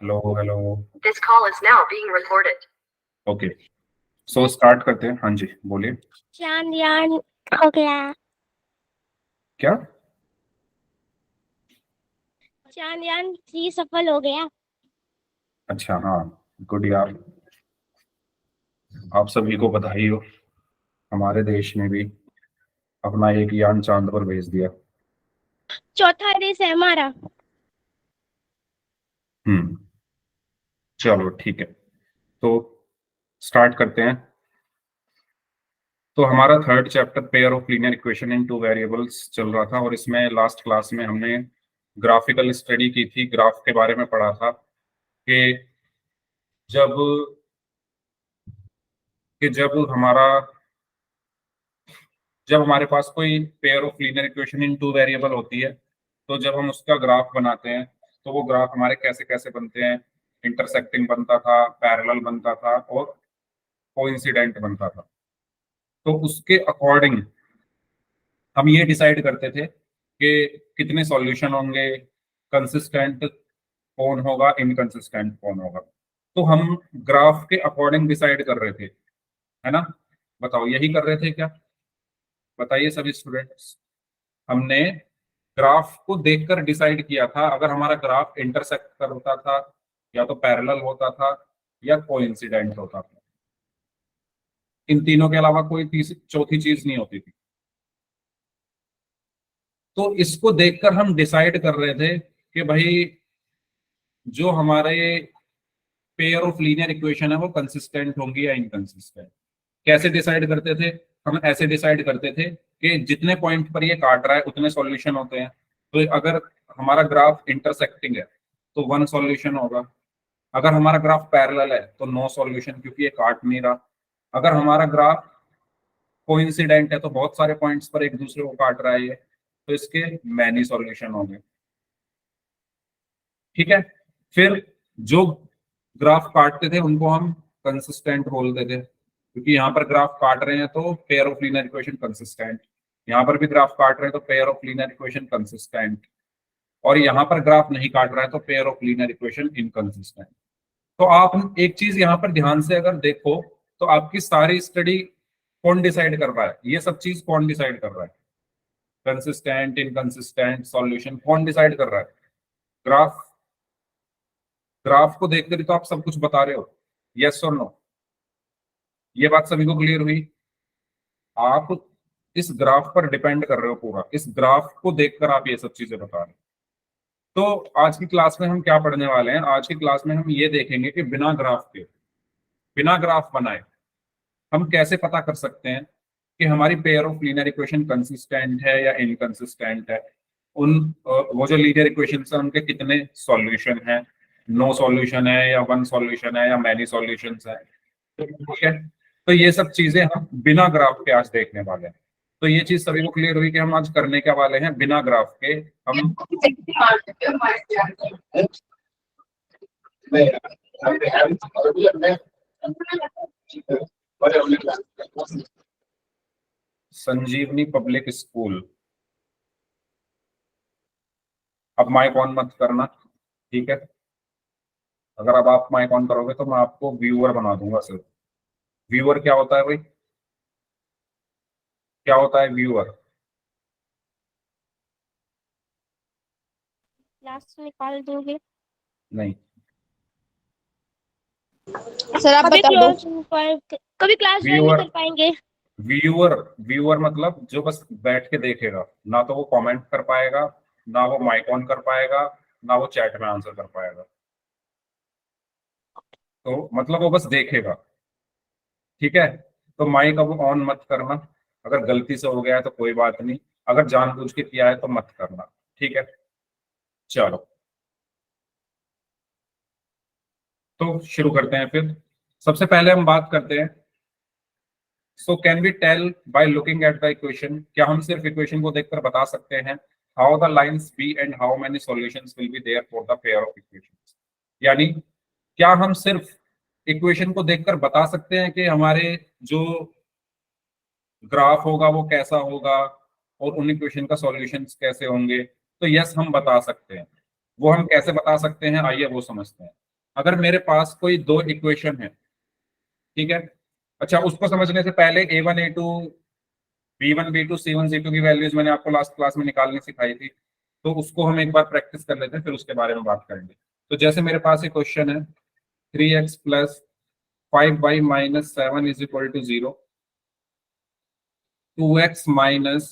Hello hello. This call is now being recorded. Okay, so start करते हैं। हाँ जी, बोलिए। चांदयान हो गया। क्या? चांदयान 3 सफल हो गया। अच्छा, हाँ, गुड यार। आप सभी को बधाई हो। हमारे देश ने भी अपना एक यान चांद पर भेज दिया। चौथा रेस है हमारा। हम्म। चलो ठीक है, तो स्टार्ट करते हैं। तो हमारा third chapter pair of linear equation in two variables चल रहा था, और इसमें लास्ट क्लास में हमने ग्राफिकल स्टडी की थी। ग्राफ के बारे में पढ़ा था कि जब जब हमारे पास कोई pair of linear equation in two variable होती है, तो जब हम उसका ग्राफ बनाते हैं तो वो ग्राफ हमारे कैसे कैसे बनते हैं। इंटरसेक्टिंग बनता था, पैरेलल बनता था, और कोइंसिडेंट बनता था। तो उसके अकॉर्डिंग हम ये डिसाइड करते थे कि कितने सॉल्यूशन होंगे, कंसिस्टेंट कौन होगा, इनकंसिस्टेंट कौन होगा। तो हम ग्राफ के अकॉर्डिंग डिसाइड कर रहे थे, है ना? बताओ, यही कर रहे थे क्या? बताइए सभी स्टूडेंट्स। हमने ग्राफ को देखकर डिसाइड किया था अगर हमारा ग्राफ इंटरसेक्ट करता था, या तो पैरेलल होता था, या कोइंसिडेंट होता था। इन तीनों के अलावा कोई चौथी चीज नहीं होती थी। तो इसको देखकर हम डिसाइड कर रहे थे कि भाई जो हमारे पेयर ऑफ लीनियर इक्वेशन है वो कंसिस्टेंट होंगी या इनकंसिस्टेंट। कैसे डिसाइड करते थे? हम ऐसे डिसाइड करते थे कि जितने पॉइंट पर ये काट रहा है उतने सॉल्यूशन होते हैं। तो अगर हमारा ग्राफ इंटरसेक्टिंग है तो 1 सॉल्यूशन होगा। अगर हमारा ग्राफ पैरेलल है तो 9 सॉल्यूशन, क्योंकि ये काट नहीं रहा। अगर हमारा ग्राफ कोइंसिडेंट है तो बहुत सारे पॉइंट्स पर एक दूसरे को काट रहा है ये, तो इसके मैनी सॉल्यूशन होंगे। ठीक है। फिर जो ग्राफ काटते थे उनको हम कंसिस्टेंट बोलते थे, क्योंकि यहाँ पर ग्राफ काट रहे हैं तो pair of linear equation consistent. यहाँ पर भी ग्राफ काट रहे हैं तो pair of linear equation consistent. और यहाँ पर ग्राफ नहीं काट रहा है तो pair of linear equation inconsistent. तो आप एक चीज यहाँ पर ध्यान से अगर देखो, तो आपकी सारी स्टडी कौन डिसाइड कर रहा है? ये सब चीज कौन डिसाइड कर रहा है? कंसिस्टेंट, इनकंसिस्टेंट, सॉल्यूशन, कौन डिसाइड कर रहा है? ग्राफ। ग्राफ को देखकर ही तो आप सब कुछ बता रहे हो। यस और नो? ये बात सभी को क्लियर हुई? आप इस ग्राफ पर डिपेंड कर रहे हो, पूरा इस ग्राफ को देखकर आप ये सब चीजें बता रहे हो। तो आज की क्लास में हम क्या पढ़ने वाले हैं? आज की क्लास में हम ये देखेंगे कि बिना ग्राफ के, बिना ग्राफ बनाए हम कैसे पता कर सकते हैं कि हमारी pair of linear equation consistent है या इनकंसिस्टेंट है। वो जो लीनियर इक्वेशन है उनके कितने सॉल्यूशन हैं, 9 सॉल्यूशन है या 1 सॉल्यूशन है या मैनी सॉल्यूशंस है। ठीक है। तो ये सब चीजें हम बिना ग्राफ के आज देखने वाले हैं। तो ये चीज सभी को क्लियर हुई कि हम आज करने क्या वाले हैं? बिना ग्राफ के हम संजीवनी पब्लिक स्कूल। अब माइक ऑन मत करना, ठीक है? अगर अब आप माइक ऑन करोगे तो मैं आपको व्यूअर बना दूंगा सिर्फ। व्यूअर क्या होता है भाई? क्या होता है व्यूअर? क्लास निकाल दोगे? नहीं, सर आप कभी बता दो। कभी क्लास ज्वाइन नहीं व्यूअर, कर पाएंगे। व्यूअर, व्यूअर मतलब जो बस बैठ के देखेगा, ना तो वो कमेंट कर पाएगा, ना वो माइक ऑन कर पाएगा, ना वो चैट में आंसर कर पाएगा। तो मतलब वो बस देखेगा। ठीक है। तो माइक अब ऑन मत करना। अगर गलती से हो गया है तो कोई बात नहीं, अगर जानबूझ के किया है तो मत करना। ठीक है, चलो तो शुरू करते हैं फिर। सबसे पहले हम बात करते हैं, so can we tell by looking at the equation, क्या हम सिर्फ इक्वेशन को देखकर बता सकते हैं how the lines be and how many solutions will be there for the pair of equations? यानी क्या हम सिर्फ इक्वेशन को देखकर बता सकते हैं कि हमारे जो ग्राफ होगा वो कैसा होगा और उन इक्वेशन का सॉल्यूशंस कैसे होंगे? तो यस, हम बता सकते हैं। वो हम कैसे बता सकते हैं, आइए वो समझते हैं। अगर मेरे पास कोई दो इक्वेशन है, ठीक है, अच्छा उसको समझने से पहले A1 A2 B1 B2 C1 C2 की वैल्यूज मैंने आपको लास्ट क्लास में निकालनी सिखाई थी, तो उसको हम एक बार प्रैक्टिस कर लेते हैं, फिर उसके बारे में बात करेंगे। तो जैसे मेरे पास एक क्वेश्चन है 3x plus 5y minus 7 is equal to 0, 2x minus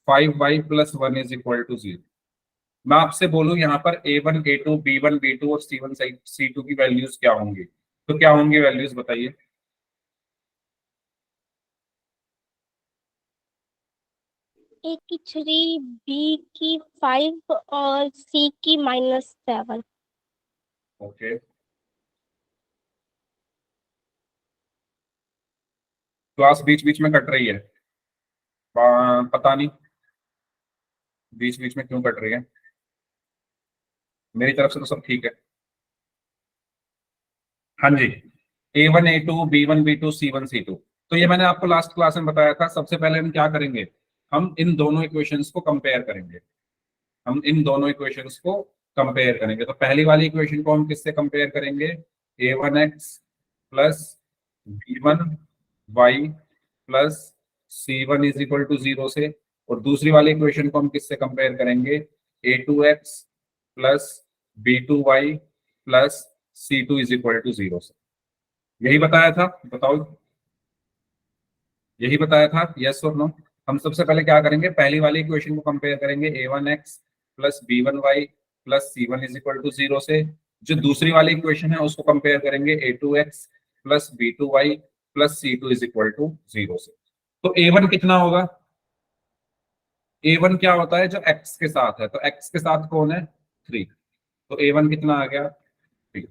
5y plus 1 is equal to 0। मैं आपसे बोलूं यहाँ पर A1 A2 B1 B2 और C1 C2 की वैल्यूज क्या होंगी, तो क्या होंगी वैल्यूज बताइए। ए की 3, बी की 5 और सी की -7। ओके, क्लास बीच बीच में कट रही है, पता नहीं बीच बीच में क्यों कट रही है, मेरी तरफ से तो सब ठीक है। हाँ जी, A1 A2 B1 B2 C1 C2, तो ये मैंने आपको लास्ट क्लास में बताया था। सबसे पहले हम क्या करेंगे, हम इन दोनों इक्वेशंस को कंपेयर करेंगे, हम इन दोनों इक्वेशंस को कंपेयर करेंगे। तो पहली वाली इक्वेशन को हम किससे कंपेयर करेंगे, A1x plus B1y plus C1 is equal to 0 से, और दूसरी वाली इक्वेशन को हम किससे कंपेयर करेंगे, A2x plus B2y plus C2 is equal to 0 से। यही बताया था, बताओ, यही बताया था, यस और नो। हम सबसे पहले क्या करेंगे, पहली वाली इक्वेशन को कंपेयर करेंगे A1x plus B1y plus C1 is equal to 0 से। जो दूसरी वाली इक्वेशन है उसको कंपेयर करेंगे A2x plus B2y plus C2 is equal to 0 से। तो A1 कितना होगा, A1 क्या होता है, जो x के साथ है, तो x के साथ कौन है, 3, तो A1 कितना आ गया, 3।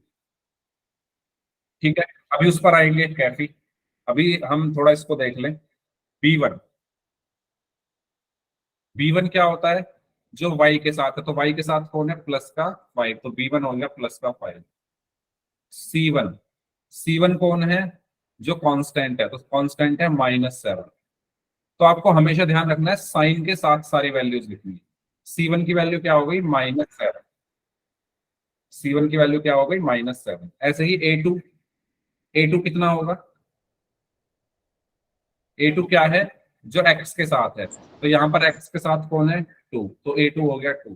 ठीक है, अभी उस पर आएंगे कैफी, अभी हम थोड़ा इसको देख लें। B1, B1 क्या होता है, जो y के साथ है, तो y के साथ कौन है, प्लस का 5, तो B1 हो गया प्लस का 5। C1, C1 कौन है, जो कांस्टेंट है, तो कांस्टेंट है -7। तो आपको हमेशा ध्यान रखना है साइन के साथ सारी वैल्यूज लिखनी है। C1 की वैल्यू क्या हो गई, -7, C1 की वैल्यू क्या हो गई, -7। ऐसे ही A2, A2 कितना होगा, A2 क्या है, जो x के साथ है, तो यहाँ पर x के साथ कौन है, 2, तो A2 हो गया 2।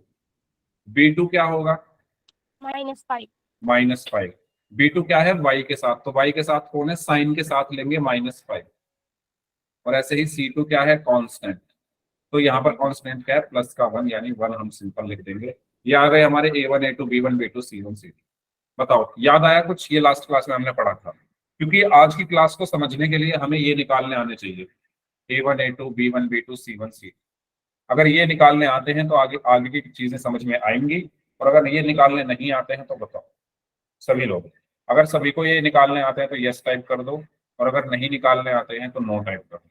B2 क्या होगा, -5। -5। B2 क्या है, y के साथ, तो y के साथ कौन है, साइन के साथ लेंगे -5। और ऐसे ही C2 क्या है, कांस्टेंट, तो यहाँ पर कांस्टेंट क्या है, प्लस का 1, यानी 1 हम सिंपल लिख देंगे। ये आ गए हमारे A1 A2 B1 B2 C1 C2। बताओ याद आया कुछ, ये लास्ट क्लास में हमने पढ़ा था, क्योंकि आज की क्लास को समझने के लिए हमें ये निकालने आने चाहिए, A1 A2 B1 B2 C1 C2। अगर ये निकालने आते हैं तो आगे आगे की चीजें समझ में आएंगी, और अगर ये निकालने नहीं आते हैं तो बताओ सभी लोग, अगर सभी को ये निकालने आते हैं तो यस टाइप कर दो, और अगर नहीं निकालने आते हैं तो नो टाइप कर दो।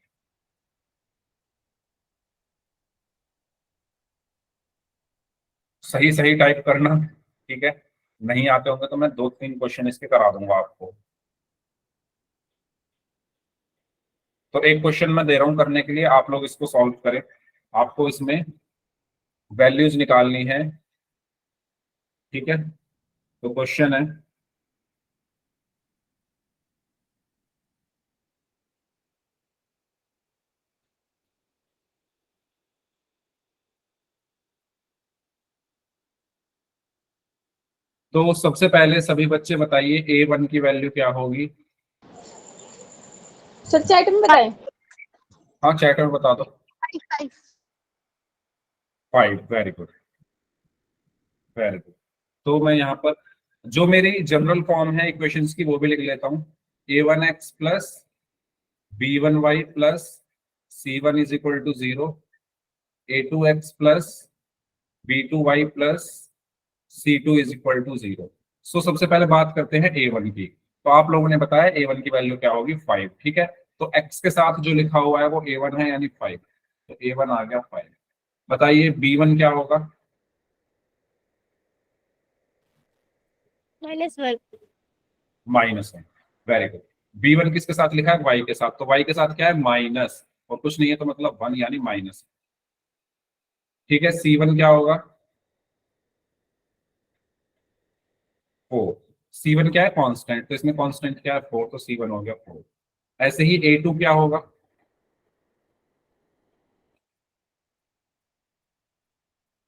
सही सही टाइप करना, ठीक है, नहीं आते होंगे तो मैं 2-3 क्वेश्चन इसके करा दूंगा आपको। तो एक क्वेश्चन मैं दे रहा हूं करने के लिए, आप लोग इसको सॉल्व करें। आपको इसमें वैल्यूज निकालनी है, ठीक है। तो क्वेश्चन है, तो सबसे पहले सभी बच्चे बताइए A1 की वैल्यू क्या होगी। सर चैट में बताएं। हाँ चैट में बता दो। 5। 5, वेरी गुड, वेरी गुड। तो मैं यहाँ पर जो मेरी जनरल फॉर्म है इक्वेशंस की वो भी लिख लेता हूँ, A1x plus B1y plus C1 is equal to 0, A2x plus B2y plus C2 is equal to 0। So सबसे पहले बात करते हैं A1 की। तो आप लोगों ने बताया A1 की वैल्यू क्या होगी, 5, ठीक है। तो x के साथ जो लिखा हुआ है वो A1 है, यानी 5, तो A1 आ गया 5। बताइए B1 क्या होगा, -1। -1, वेरी गुड। B1 किसके साथ लिखा है, y के साथ, तो y के साथ क्या है, माइनस, और कुछ नहीं है तो मतलब 1, यानी माइनस, ठीक है। C1 क्या होगा, 4, C1 क्या है, कांस्टेंट, तो इसमें कांस्टेंट क्या है 4, तो C1 हो गया 4। ऐसे ही A2 क्या होगा,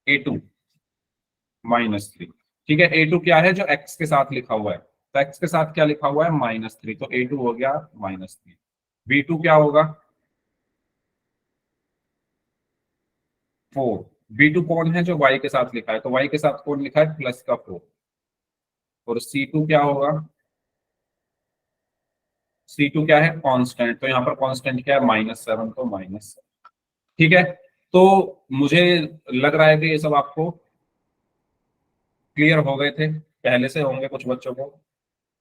A2 -3। ठीक है, A2 क्या है, जो x के साथ लिखा हुआ है, तो x के साथ क्या लिखा हुआ है -3, तो A2 हो गया -3। B2 क्या होगा 4। B2 कौन है, जो y के साथ लिखा है, तो y के साथ कौन लिखा है, प्लस का 4। और C2 क्या होगा, C2 क्या है, कांस्टेंट, तो यहाँ पर कांस्टेंट क्या है -7, तो -7। ठीक है, तो मुझे लग रहा है कि ये सब आपको क्लियर हो गए थे, पहले से होंगे कुछ बच्चों को।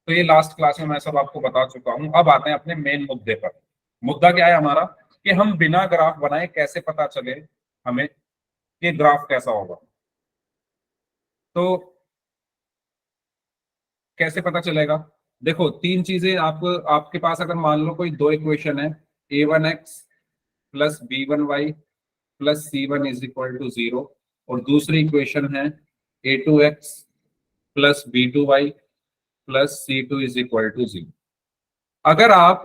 तो ये लास्ट क्लास में मैं सब आपको बता चुका हूं। अब आते हैं अपने मेन मुद्दे पर। मुद्दा क्या है हमारा, कि हम बिना ग्राफ बनाए कैसे पता चले हमें कि ग्राफ कैसा होगा। तो कैसे पता चलेगा, देखो तीन चीजें आपको, आपके पास अगर मान लो कोई दो इक्वेशन है, a1x plus b1y plus c1 is equal to 0, और दूसरी इक्वेशन है a2x plus b2y plus c2 is equal to 0। अगर आप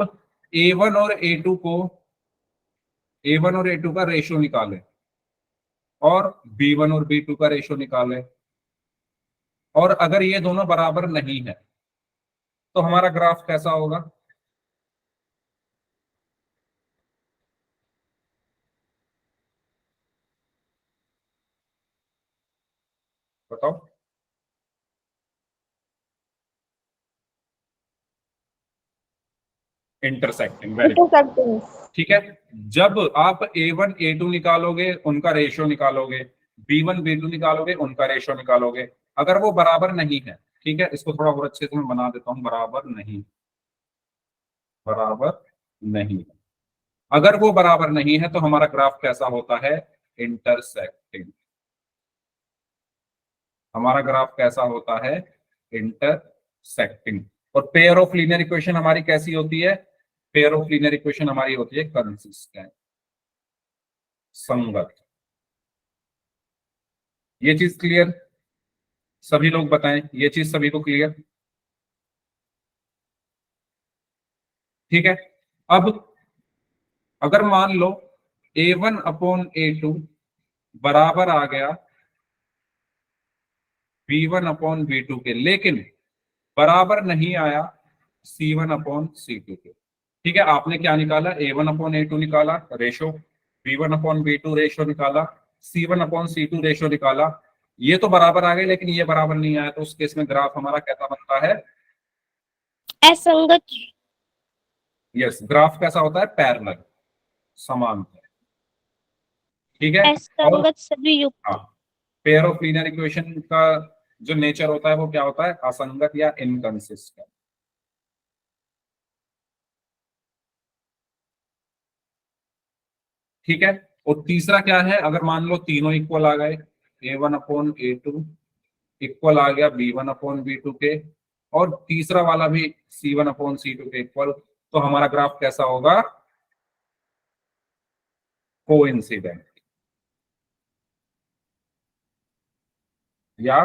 a1 और a2 को, a1 और a2 का रेशो निकालें और b1 और b2 का रेशो निकालें, और अगर ये दोनों बराबर नहीं है तो हमारा ग्राफ कैसा होगा, बताओ। Intersecting, very good. इंटरसेक्टिंग। ठीक है, जब आप a1 a2 निकालोगे उनका रेशो निकालोगे, b1 b2 निकालोगे उनका रेशो निकालोगे, अगर वो बराबर नहीं है, ठीक है, इसको थोड़ा और अच्छे से मैं बना देता हूं, बराबर नहीं, बराबर नहीं, अगर वो बराबर नहीं है तो हमारा ग्राफ कैसा होता है, इंटरसेक्टिंग। हमारा ग्राफ कैसा होता है, इंटरसेक्टिंग। और पेयर ऑफ लीनियर इक्वेशन हमारी कैसी होती है, पेयर ऑफ लीनियर इक्वेशन हमारी होती है कंसिस्टेंट, संगत। ये चीज क्लियर, सभी लोग बताएं, ये चीज सभी को क्लियर। ठीक है, अब अगर मान लो a1 अपॉन a2 बराबर आ गया b1 अपॉन b2 के, लेकिन बराबर नहीं आया c1 अपॉन c2 के। ठीक है, आपने क्या निकाला, a1 अपॉन a2 निकाला ratio, b1 upon b2 ratio निकाला, c1 अपॉन c2 रेशो निकाला, ये तो बराबर आ गए, लेकिन ये बराबर नहीं आया, तो उस केस में ग्राफ हमारा कैसा बनता है, असंगत। यस, ग्राफ कैसा होता है, पैरेलल, समांतर। ठीक है, और असंगत सभी हाँ, युक्त। पेयर ऑफ लीनियर इक्वेशन का जो नेचर होता है वो क्या होता है, असंगत या इनकंसिस्टेंट। ठीक है, और तीसरा क्या है, अगर मान लो तीनों इक्वल आ गए, a1 अपॉन a2 इक्वल आ गया b1 अपॉन b2 के, और तीसरा वाला भी c1 अपॉन c2 के इक्वल, तो हमारा ग्राफ कैसा होगा, कोइंसिडेंट, या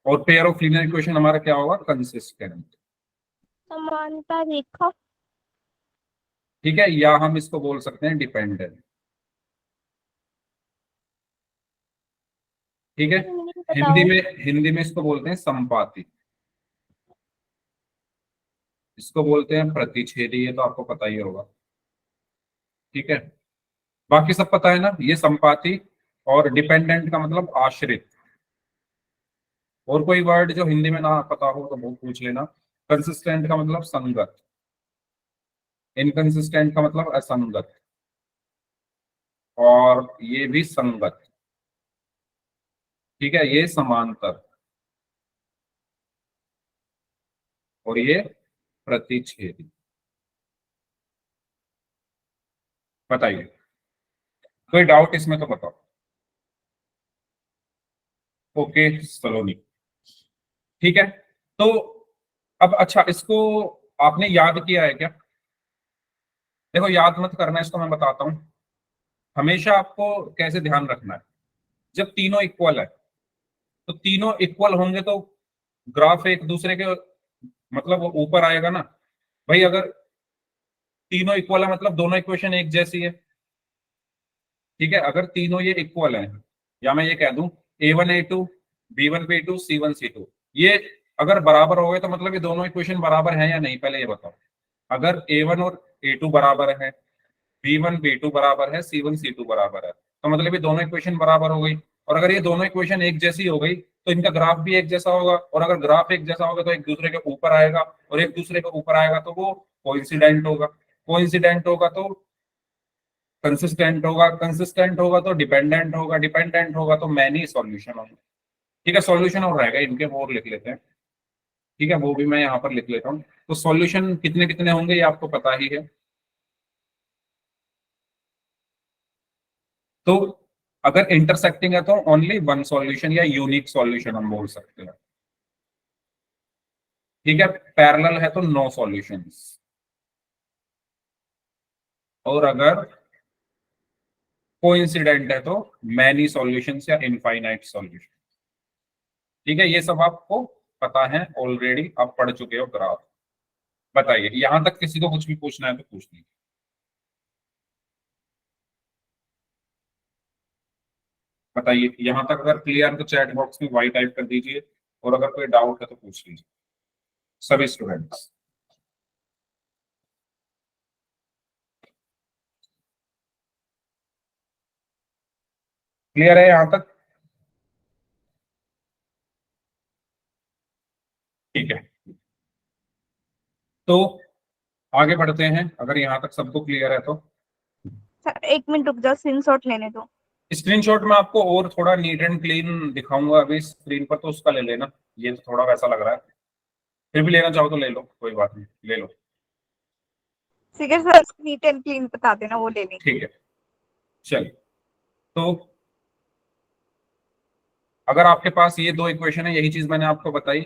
और पेयर ऑफ लीनियर इक्वेशन हमारा क्या होगा, कंसिस्टेंट। समानता रेखा। ठीक है, या हम इसको बोल सकते हैं डिपेंडेंट। ठीक है, मुझे हिंदी बताओ। में, हिंदी में इसको बोलते हैं संपाती, इसको बोलते हैं प्रतिच्छेदी, ये तो आपको पता ही होगा। ठीक है, बाकी सब पता है ना, ये संपाती, और डिपेंडेंट का मतलब आश्रित। और कोई वर्ड जो हिंदी में ना पता हो तो वो पूछ लेना। कंसिस्टेंट का मतलब संगत, इनकंसिस्टेंट का मतलब असंगत, और ये भी संगत। ठीक है, ये समांतर, और ये प्रतिच्छेदी। बताइए, कोई डाउट इसमें तो बताओ। ओके सलोनी, ठीक है, तो अब अच्छा, इसको आपने याद किया है क्या, देखो याद मत करना, इसको मैं बताता हूं। हमेशा आपको कैसे ध्यान रखना है, जब तीनों इक्वल है, तो तीनों इक्वल होंगे तो ग्राफ एक दूसरे के मतलब वो ऊपर आएगा ना भाई, अगर तीनों इक्वल है मतलब दोनों इक्वेशन एक जैसी है, ठीक है। अगर तीनों ये इक्वल है, या मैं ये कह दूं A1 A2 B1 B2 C1 C2, ये अगर बराबर हो गए तो मतलब ये दोनों इक्वेशन बराबर हैं या नहीं, पहले ये बताओ। अगर A1 और A2 बराबर है, B1 B2 बराबर है, C1 C2 बराबर है, तो मतलब ये दोनों इक्वेशन बराबर हो गई। और अगर ये दोनों इक्वेशन एक जैसी हो गई तो इनका ग्राफ भी एक जैसा होगा, और अगर ग्राफ एक जैसा होगा तो एक दूसरे के ऊपर आएगा, और एक दूसरे के ऊपर आएगा तो वो कोइंसिडेंट होगा, कोइंसिडेंट होगा तो कंसिस्टेंट होगा, कंसिस्टेंट होगा तो डिपेंडेंट होगा, डिपेंडेंट होगा तो मैनी सॉल्यूशन होगा। ठीक है, सॉल्यूशन और रहेगा इनके, वो और लिख लेते हैं। ठीक है, वो भी मैं यहाँ पर लिख लेता हूँ। तो सॉल्यूशन कितने कितने होंगे ये आपको पता ही है। तो अगर इंटरसेक्टिंग है तो ओनली वन सॉल्यूशन या यूनिक सॉल्यूशन हम बोल सकते हैं। ठीक है, पैरेलल है तो नो सॉल्यूशंस, और अगर कोइंसिडेंट है तो मैनी सॉल्यूशंस या इनफाइनाइट सॉल्यूशन। ठीक है, ये सब आपको पता है ऑलरेडी, आप पढ़ चुके हो ग्राफ। बताइए, यहां तक किसी को कुछ भी पूछना है तो पूछ लीजिए। बताइए, यहां तक अगर क्लियर तो चैट बॉक्स में वाई टाइप कर दीजिए, और अगर कोई डाउट है तो पूछ लीजिए सभी स्टूडेंट्स। क्लियर है यहां तक? ठीक है, तो आगे बढ़ते हैं, अगर यहां तक सबको क्लियर है तो। सर 1 मिनट रुक जाओ, स्क्रीनशॉट लेने दो। स्क्रीनशॉट में आपको और थोड़ा नीट एंड क्लीन दिखाऊंगा अभी स्क्रीन पर, तो उसका ले लेना। ये तो थोड़ा वैसा लग रहा है, फिर भी लेना चाहो तो ले लो, कोई बात नहीं, ले लो। ठीक है सर, नीट एंड क्लीन बता देना, वो ले लेंगे। ठीक है, चलिए। तो अगर आपके पास ये दो इक्वेशन है, यही चीज मैंने आपको बताई,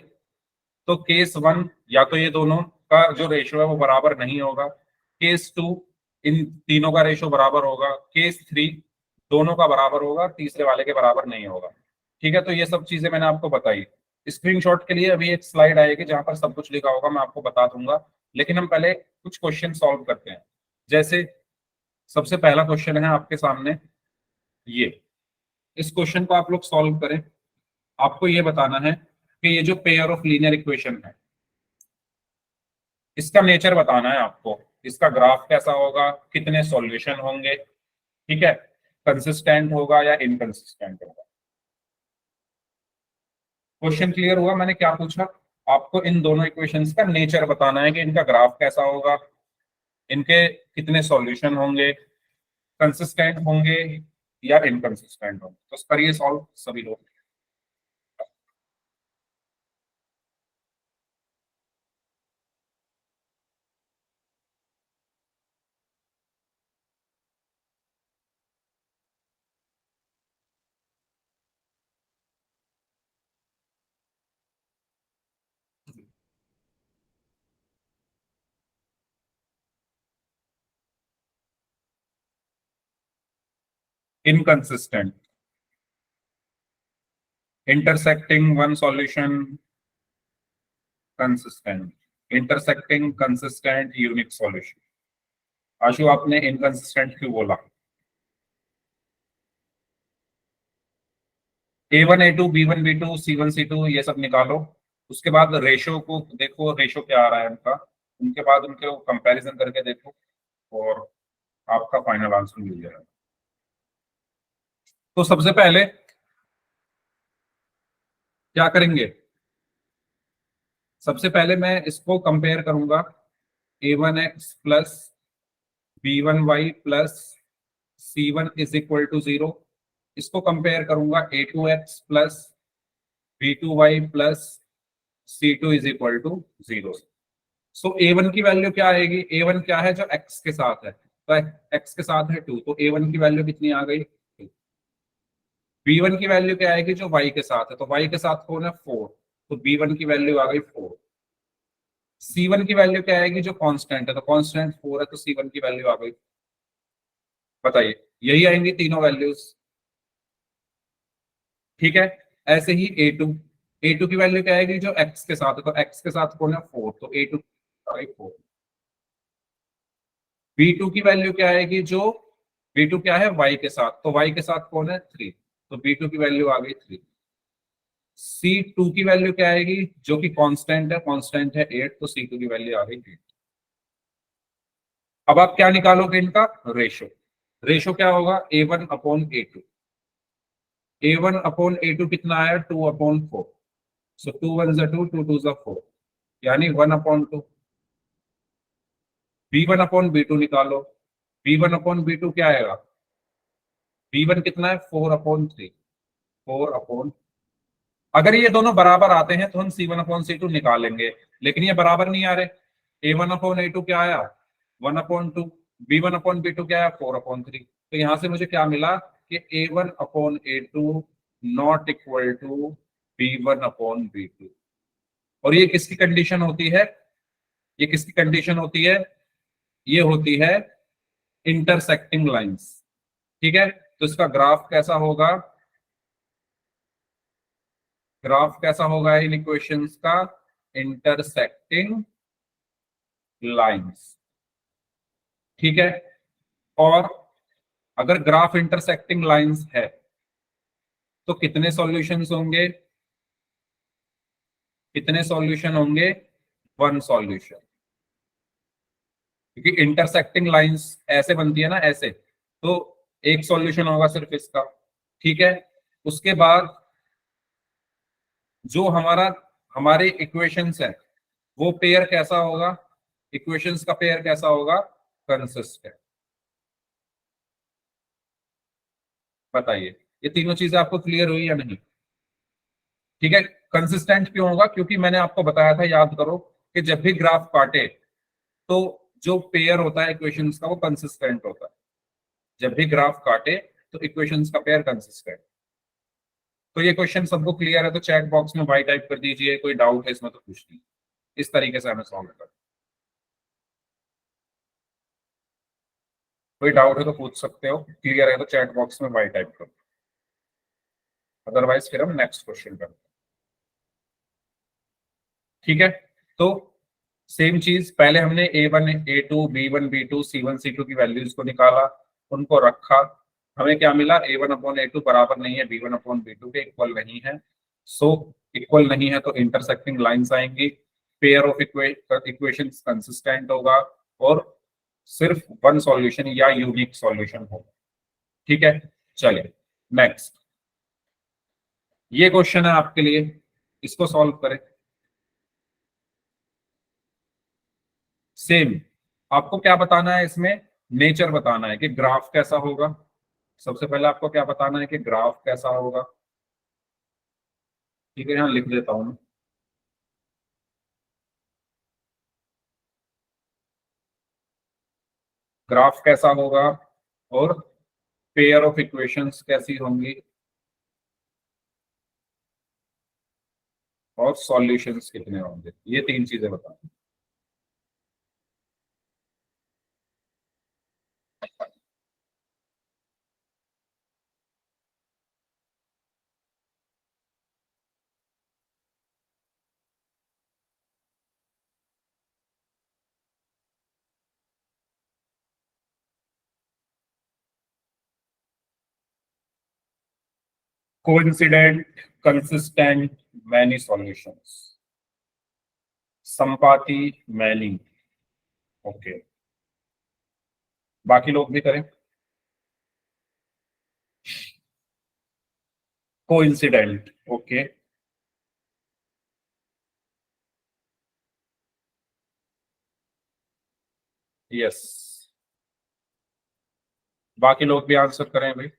तो केस वन या तो ये दोनों का जो रेशियो है वो बराबर नहीं होगा, केस टू इन तीनों का रेशियो बराबर होगा, केस थ्री दोनों का बराबर होगा, तीसरे वाले के बराबर नहीं होगा। ठीक है, तो ये सब चीजें मैंने आपको बताई। स्क्रीनशॉट के लिए अभी एक स्लाइड आएगी जहां पर सब कुछ लिखा होगा, मैं आपको बता दूंगा। लेकिन हम पहले कुछ क्वेश्चन सॉल्व करते हैं। जैसे सबसे पहला क्वेश्चन है आपके सामने ये, इस क्वेश्चन को आप लोग सॉल्व करें। आपको ये बताना है कि ये जो पेयर ऑफ लीनियर इक्वेशन है, इसका नेचर बताना है आपको, इसका ग्राफ कैसा होगा, कितने सॉल्यूशन होंगे, ठीक है, कंसिस्टेंट होगा या इनकंसिस्टेंट होगा। क्वेश्चन क्लियर हुआ? मैंने क्या पूछा आपको, इन दोनों इक्वेशंस का नेचर बताना है कि इनका ग्राफ कैसा होगा, इनके कितने सॉल्यूशन होंगे, कंसिस्टेंट होंगे या इनकंसिस्टेंट होंगे। तो करिए सॉल्व सभी लोग। Inconsistent, intersecting one solution, consistent, intersecting consistent unique solution। आशु, आपने इनकंसिस्टेंट क्यों बोला? A1 A2 B1 B2 C1 C2 ये सब निकालो, उसके बाद रेशो को देखो, रेशो क्या आ रहा है उनका, उनके बाद उनके कंपैरिजन करके देखो, और आपका फाइनल आंसर मिल जाएगा। तो सबसे पहले क्या करेंगे, सबसे पहले मैं इसको कंपेयर करूंगा, A1X plus B1Y plus C1 = 0। इसको कंपेयर करूंगा A2X plus B2Y plus C2 = 0। सो A1 की वैल्यू क्या आएगी, A1 क्या है जो X के साथ है, तो X के साथ है 2, तो A1 की वैल्यू कितनी आ गई 2। B1 की वैल्यू क्या आएगी जो Y के साथ है, तो Y के साथ कौन है 4, तो B1 की वैल्यू आ गई 4। C1 की वैल्यू क्या आएगी जो कांस्टेंट है, तो कांस्टेंट 4 है, तो C1 की वैल्यू आ गई। बताइए, यही आएंगी तीनों वैल्यूज। ठीक है, ऐसे ही A2, A2 की वैल्यू क्या आएगी जो x के साथ है, तो x के साथ कौन है 4, तो A2 4। B2 की वैल्यू क्या आएगी जो B2 क्या है y के साथ, तो y के साथ कौन है 3, तो B2 की वैल्यू आ गई 3। C2 की वैल्यू क्या आएगी जो कि कांस्टेंट है 8, तो C2 की वैल्यू आ गई 8। अब आप क्या निकालोगे इनका रेशो, रेशो क्या होगा A1 upon A2, A1 upon A2 कितना आया 2 अपॉन 4, सो 2 1 जा 2, 2 2 जा 4, यानी 1 अपॉन 2। B1 अपॉन B2 निकालो, B1 अपॉन B2 क्या आएगा, B1 कितना है 4 अपॉन 3, 4 अपॉन, अगर ये दोनों बराबर आते हैं तो हम C1 अपॉन C2 निकालेंगे, लेकिन ये बराबर नहीं आ रहे। A1 अपॉन A2 क्या आया 1 अपॉन 2, B1 अपॉन B2 क्या आया 4 अपॉन 3, तो यहां से मुझे क्या मिला कि A1 upon A2 not equal to B1 upon B2। और ये किसकी कंडीशन होती है, ये किसकी कंडीशन होती है, ये होती है इंटरसेक्टिंग लाइंस। ठीक है, तो इसका ग्राफ कैसा होगा, ग्राफ कैसा होगा इन इक्वेशंस का, इंटरसेक्टिंग लाइंस। ठीक है, और अगर ग्राफ इंटरसेक्टिंग लाइंस है तो कितने सॉल्यूशंस होंगे, कितने सॉल्यूशन होंगे, वन सॉल्यूशन, क्योंकि इंटरसेक्टिंग लाइंस ऐसे बनती है ना ऐसे, तो एक सॉल्यूशन होगा सिर्फ इसका। ठीक है, उसके बाद जो हमारे इक्वेशंस है वो पेयर कैसा होगा, इक्वेशंस का पेयर कैसा होगा, कंसिस्टेंट। बताइए ये तीनों चीजें आपको क्लियर हुई या नहीं। ठीक है, कंसिस्टेंट क्यों होगा, क्योंकि मैंने आपको बताया था, याद करो, कि जब भी ग्राफ काटे तो जो पेयर होता है इक्वेशंस का वो कंसिस्टेंट होता है, जब भी ग्राफ काटे तो इक्वेशंस का पेयर कंसिस्टेंट। तो ये क्वेश्चन सबको क्लियर है तो चैट बॉक्स में बाई टाइप कर दीजिए, कोई डाउट है इसमें तो पूछ लीजिए, इस तरीके से हमें सॉल्व कर, कोई डाउट है तो पूछ सकते हो, क्लियर है तो चैट बॉक्स में बाई टाइप करो, अदरवाइज फिर हम नेक्स्ट क्वेश्चन करते हैं। ठीक है, तो सेम चीज, पहले हमने A1 A2 B1 B2 C1 C2 की वैल्यूज को निकाला, उनको रखा, हमें क्या मिला A1 अपॉन A2 बराबर नहीं है B1 अपॉन B2 के, इक्वल नहीं है, सो इक्वल नहीं है तो इंटरसेक्टिंग लाइंस आएंगी, पेयर ऑफ इक्वेशंस कंसिस्टेंट होगा, और सिर्फ वन सॉल्यूशन या यूनिक सॉल्यूशन होगा। ठीक है, चलिए नेक्स्ट, ये क्वेश्चन है आपके लिए, इसको सॉल्व करें। सेम, आपको क्या बताना है इसमें, नेचर बताना है कि ग्राफ कैसा होगा, सबसे पहले आपको क्या बताना है कि ग्राफ कैसा होगा। ठीक है, यहां लिख देता हूं मैं, ग्राफ कैसा होगा और पेयर ऑफ इक्वेशंस कैसी होंगी और सॉल्यूशंस कितने होंगे, ये तीन चीजें बताना। कोइंसिडेंट, कंसिस्टेंट, मैनी सॉल्यूशंस, संपाती, मैनी। ओके, बाकी लोग भी करें। कोइंसिडेंट, ओके, यस, बाकी लोग भी आंसर करें भाई।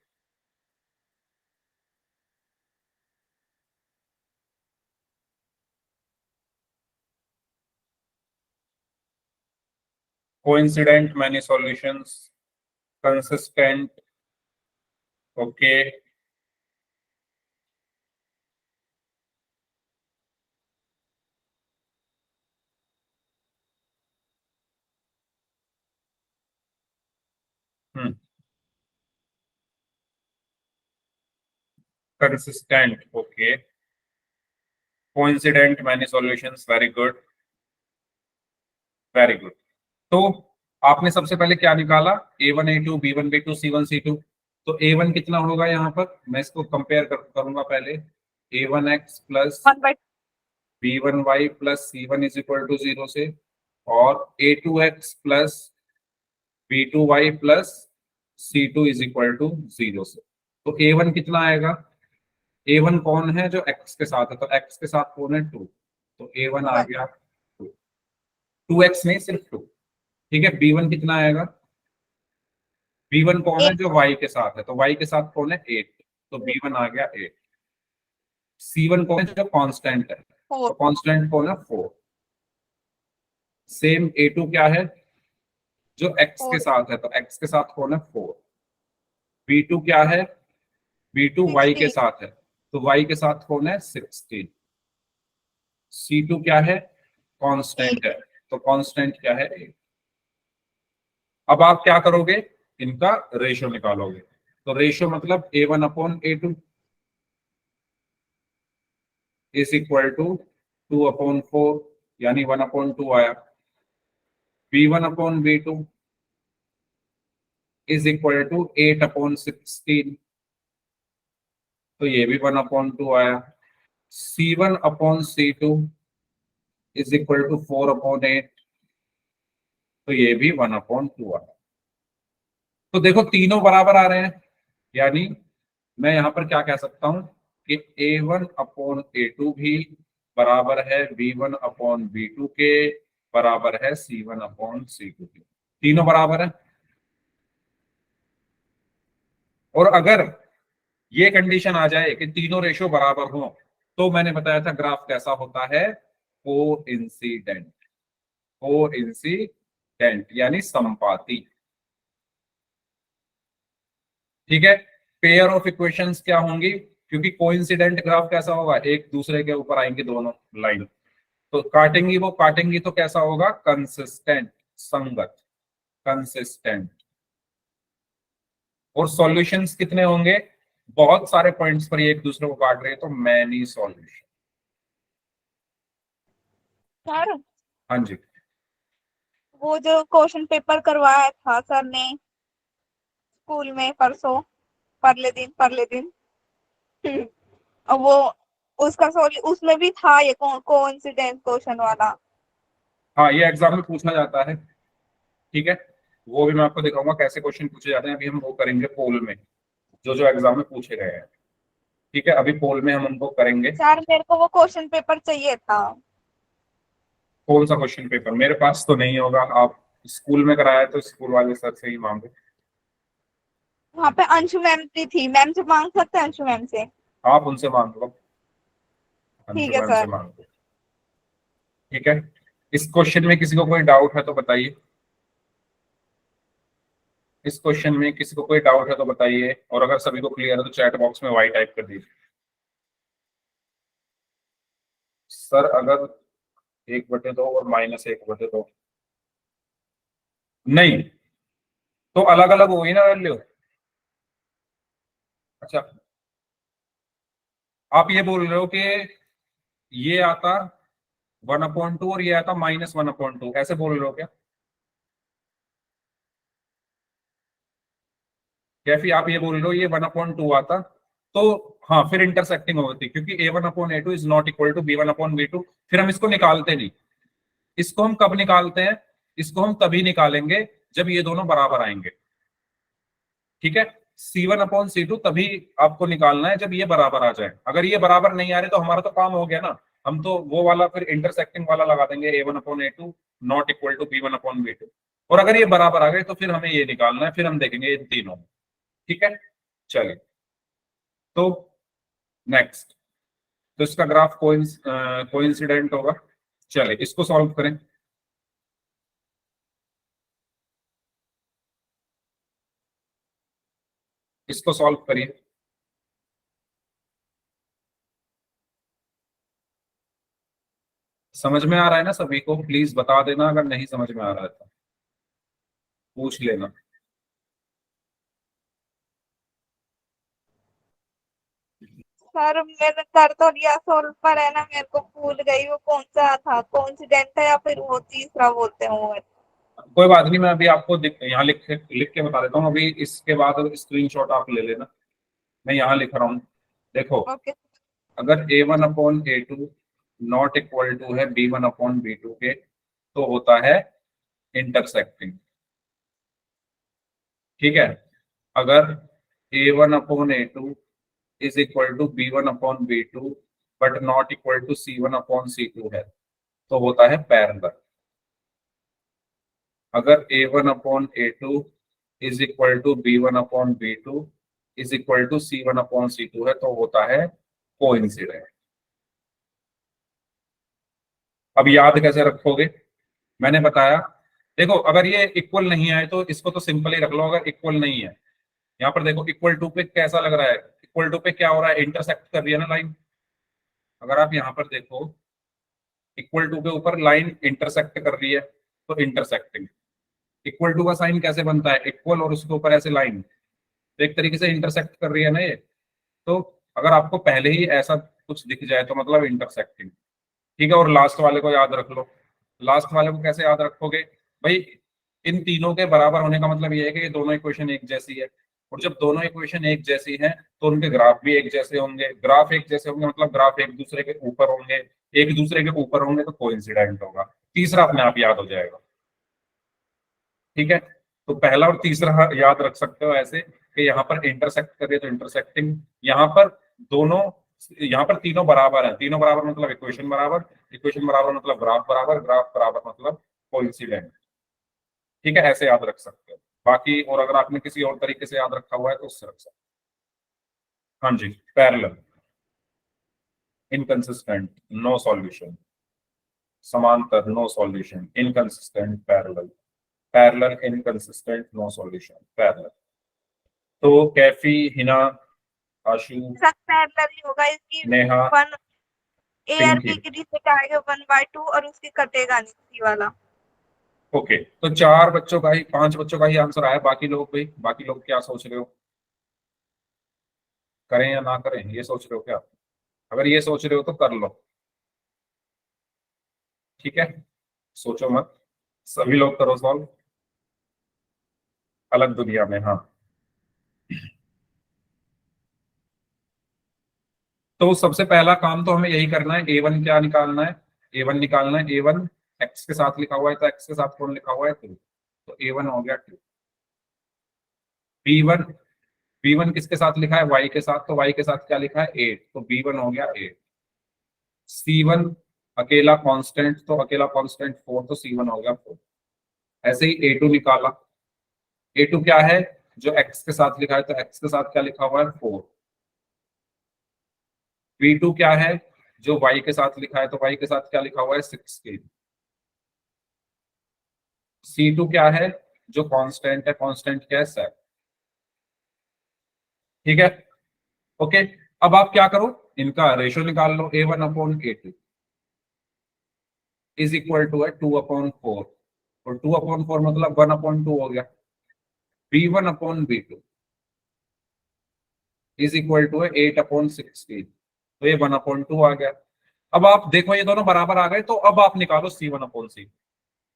Coincident, many solutions, consistent, okay, consistent, okay, coincident many solutions, very good very good. तो आपने सबसे पहले क्या निकाला, a1 a2 b1 b2 c1 c2। तो a1 कितना होगा, यहाँ पर मैं इसको कंपेयर करूंगा पहले, a1x plus 1/2 b1y plus c1 is equal to 0 से, और a2x plus b2y plus c2 is equal to 0 से। तो a1 कितना आएगा, a1 कौन है जो x के साथ है, तो x के साथ कौन है 2, तो a1 आ गया 2, 2x नहीं सिर्फ 2। ठीक है, b1 कितना आएगा, b1 कौन है जो y के साथ है, तो y के साथ कौन है 8, तो b1 आ गया 8। c1 कौन है जो कांस्टेंट है, तो 4 कांस्टेंट कौन है 4। सेम a2 क्या है जो x के 4 साथ है, तो x के साथ कौन है 4। b2 क्या है, b2 y के 16 साथ है, तो y के साथ कौन है 16। c2 क्या है, कांस्टेंट है, तो कांस्टेंट क्या है 8। अब आप क्या करोगे, इनका रेशियो निकालोगे। तो रेशियो मतलब a1 upon a2 is equal to 2 upon 4, यानी 1 अपॉन 2 आया। b1 upon b2 is equal to 8 upon 16, तो ये भी 1 अपॉन 2 आया। c1 upon c2 is equal to 4 upon 8, तो ये भी 1 अपॉन 2 आया। तो देखो तीनों बराबर आ रहे हैं, यानी मैं यहां पर क्या कह सकता हूं कि a1 अपॉन a2 भी बराबर है b1 अपॉन b2 के, बराबर है c1 अपॉन c2 के, तीनों बराबर है। और अगर ये कंडीशन आ जाए कि तीनों रेशियो बराबर हो, तो मैंने बताया था ग्राफ कैसा होता है, कोइंसिडेंट, कोइंसिडेंट यानी समपाती। ठीक है, पेयर ऑफ इक्वेशंस क्या होंगी, क्योंकि कोइंसिडेंट ग्राफ कैसा होगा, एक दूसरे के ऊपर आएंगे दोनों लाइन, तो काटेंगी वो काटेंगी तो कैसा होगा, कंसिस्टेंट, संगत, कंसिस्टेंट। और सॉल्यूशंस कितने होंगे, बहुत सारे पॉइंट्स पर ये एक दूसरे को काट रहे हैं, तो मैनी सॉल्यूशन। सर हाँ जी, वो जो क्वेश्चन पेपर करवाया था सर ने स्कूल में परसों, परले दिन और वो उसका उसमें भी था ये कोइंसिडेंस क्वेश्चन वाला। हाँ ये एग्जाम में पूछा जाता है। ठीक है, वो भी मैं आपको दिखाऊंगा कैसे क्वेश्चन पूछे जाते हैं, अभी हम वो करेंगे पोल में, जो जो एग्जाम में पूछे गए हैं। ठीक है, अभी पोल में हम उनको करेंगे। सर मेरे को वो क्वेश्चन पेपर चाहिए था। कौन सा क्वेश्चन पेपर, मेरे पास तो नहीं होगा, आप स्कूल में कराया तो स्कूल वाले सर से ही मांगो। वहां पे अंशु मैम की थी, मैम से मांग सकते हैं, अंशु मैम से। आप उनसे मांग लो, अंशु ठीक है मैम से सर। मांग लो। ठीक है, इस क्वेश्चन में किसी को कोई डाउट है तो बताइए, इस क्वेश्चन में किसी को कोई डाउट है तो बताइए, और अगर सभी को क्लियर है तो चैट बॉक्स में वाई टाइप कर दीजिए। सर अगर 1/2 और -1/2 नहीं, तो अलग अलग होगी ना वैल्यू। अच्छा, आप ये बोल रहे हो कि ये आता 1/2 और ये आता -1/2, ऐसे बोल रहे हो क्या, कैफी आप ये बोल रहे हो ये 1/2 आता, तो हाँ फिर इंटरसेक्टिंग होती, क्योंकि a1/a2 is not equal to b1/b2, फिर हम इसको निकालते नहीं। इसको हम कब निकालते हैं, इसको हम तभी निकालेंगे जब ये दोनों बराबर आएंगे। ठीक है, c1/c2 तभी आपको निकालना है जब ये बराबर आ जाए, अगर ये बराबर नहीं आ रहे तो हमारा तो काम हो गया ना, हम तो वो वाला फिर इंटरसेक्टिंग वाला लगा देंगे, a1/a2 not equal to b1/b2। और अगर ये बराबर आ गए तो फिर हमें ये निकालना है, फिर हम देखेंगे इन तीनों में। ठीक है, चलिए तो नेक्स्ट, तो इसका ग्राफ कोइंसिडेंट होगा। चलिए इसको सॉल्व करें। इसको सॉल्व करिए। समझ में आ रहा है ना सभी को, प्लीज बता देना अगर नहीं समझ में आ रहा है तो पूछ लेना। सर मैंने कर तो लिया सोल्व, पर है ना मेरे को भूल गई वो कौन सा था, कोइंसिडेंट है या फिर वो तीसरा बोलते हैं वो। कोई बात नहीं, मैं अभी आपको यहाँ लिख के बता देता हूँ। अभी इसके बाद स्क्रीनशॉट आप ले लेना, मैं यहाँ लिख रहा हूँ। देखो, ओके। अगर A1/A2 नॉट इक्वल टू है B1/B2 के, तो होता है इंटरसेक्टिंग। ठीक है। अगर A1/A2 is equal to B1/B2 but not equal to C1/C2 है, तो होता है पैरेलल। अगर A1/A2 is equal to B1/B2 is equal to C1/C2 है, तो होता है कोइंसिडेंट। अब याद कैसे रखोगे, मैंने बताया। देखो, अगर ये इक्वल नहीं आए तो इसको तो सिंपल ही रख लो। अगर इक्वल नहीं है, यहाँ पर देखो इक्वल टू पे कैसा लग रहा है, इक्वल टू पे क्या हो रहा है, इंटरसेक्ट कर रही है ना लाइन। अगर आप यहाँ पर देखो, इक्वल टू के ऊपर लाइन इंटरसेक्ट कर रही है, तो इंटरसेक्टिंग। इक्वल टू का साइन कैसे बनता है, इक्वल और उसके ऊपर ऐसे लाइन, तो एक तरीके से इंटरसेक्ट कर रही है ना ये। तो अगर आपको पहले ही ऐसा कुछ दिख जाए तो मतलब इंटरसेक्टिंग। ठीक है। और लास्ट वाले को याद रख लो। लास्ट वाले को कैसे याद रखोगे भाई, इन तीनों के बराबर होने का मतलब ये है कि ये दोनों इक्वेशन एक जैसी है, और जब दोनों इक्वेशन एक जैसी हैं तो उनके ग्राफ भी एक जैसे होंगे। ग्राफ एक जैसे होंगे मतलब ग्राफ एक दूसरे के ऊपर होंगे, एक दूसरे के ऊपर होंगे तो कोइंसिडेंट होगा। तीसरा अपने आप याद हो जाएगा। ठीक है। तो पहला और तीसरा याद रख सकते हो ऐसे कि यहाँ पर इंटरसेक्ट करिए तो इंटरसेक्टिंग, यहाँ पर दोनों, यहाँ पर तीनों बराबर है। तीनों बराबर मतलब इक्वेशन बराबर, इक्वेशन बराबर मतलब ग्राफ बराबर, ग्राफ बराबर मतलब कोइंसिडेंट। ठीक है, ऐसे याद रख सकते हो। बाकी और अगर आपने किसी और तरीके से याद रखा हुआ है तो उससे रख सकते हो। हाँ जी। Parallel, inconsistent, no solution. समांतर, no solution. Inconsistent, parallel. Parallel, inconsistent, no solution. Parallel. तो कैफी, हिना, आशु, सब पैरेलल ही होगा इसकी। नेहा, वन ए और पिंकी। बी के रिजल्ट आएगा 1/2 और उसकी कटेगा नहीं सी वाला। ओके, तो 4 बच्चों का ही, 5 बच्चों का ही आंसर आया। बाकी लोग भाई, बाकी लोग क्या सोच रहे हो, करें या ना करें, ये सोच रहे हो क्या? अगर ये सोच रहे हो तो कर लो। ठीक है, सोचो मत, सभी लोग करो सॉल्व। अलग दुनिया में, हाँ। तो सबसे पहला काम तो हमें यही करना है, A1 क्या निकालना है, A1 निकालना है। A1 एक्स के साथ लिखा हुआ है, तो एक्स के साथ कौन लिखा हुआ है, 2। तो A1 हो गया 2। B1, B1 किसके साथ लिखा है, Y के साथ, तो Y के साथ क्या लिखा है, 8, तो B1 हो गया 8। C1 अकेला कांस्टेंट, तो अकेला कांस्टेंट 4, तो C1 हो गया 4। ऐसे ही A2 निकाला। A2 क्या है, जो x के साथ लिखा है, तो x के साथ क्या लिखा हुआ है, 4। B2 क्या है, जो y के साथ लिखा है, तो y के साथ क्या लिखा हुआ है, 16। C2 क्या है, जो कांस्टेंट है, कांस्टेंट क्या है, 7। ठीक है। ओके, अब आप क्या करो, इनका रेशियो निकाल लो। A1/A2 इज इक्वल टू है 2/4, और 2/4 मतलब 1/2 हो गया। B1/B2 इज इक्वल टू है 8/16, तो ये 1/2 आ गया। अब आप देखो ये दोनों बराबर आ गए, तो अब आप निकालो C1/C।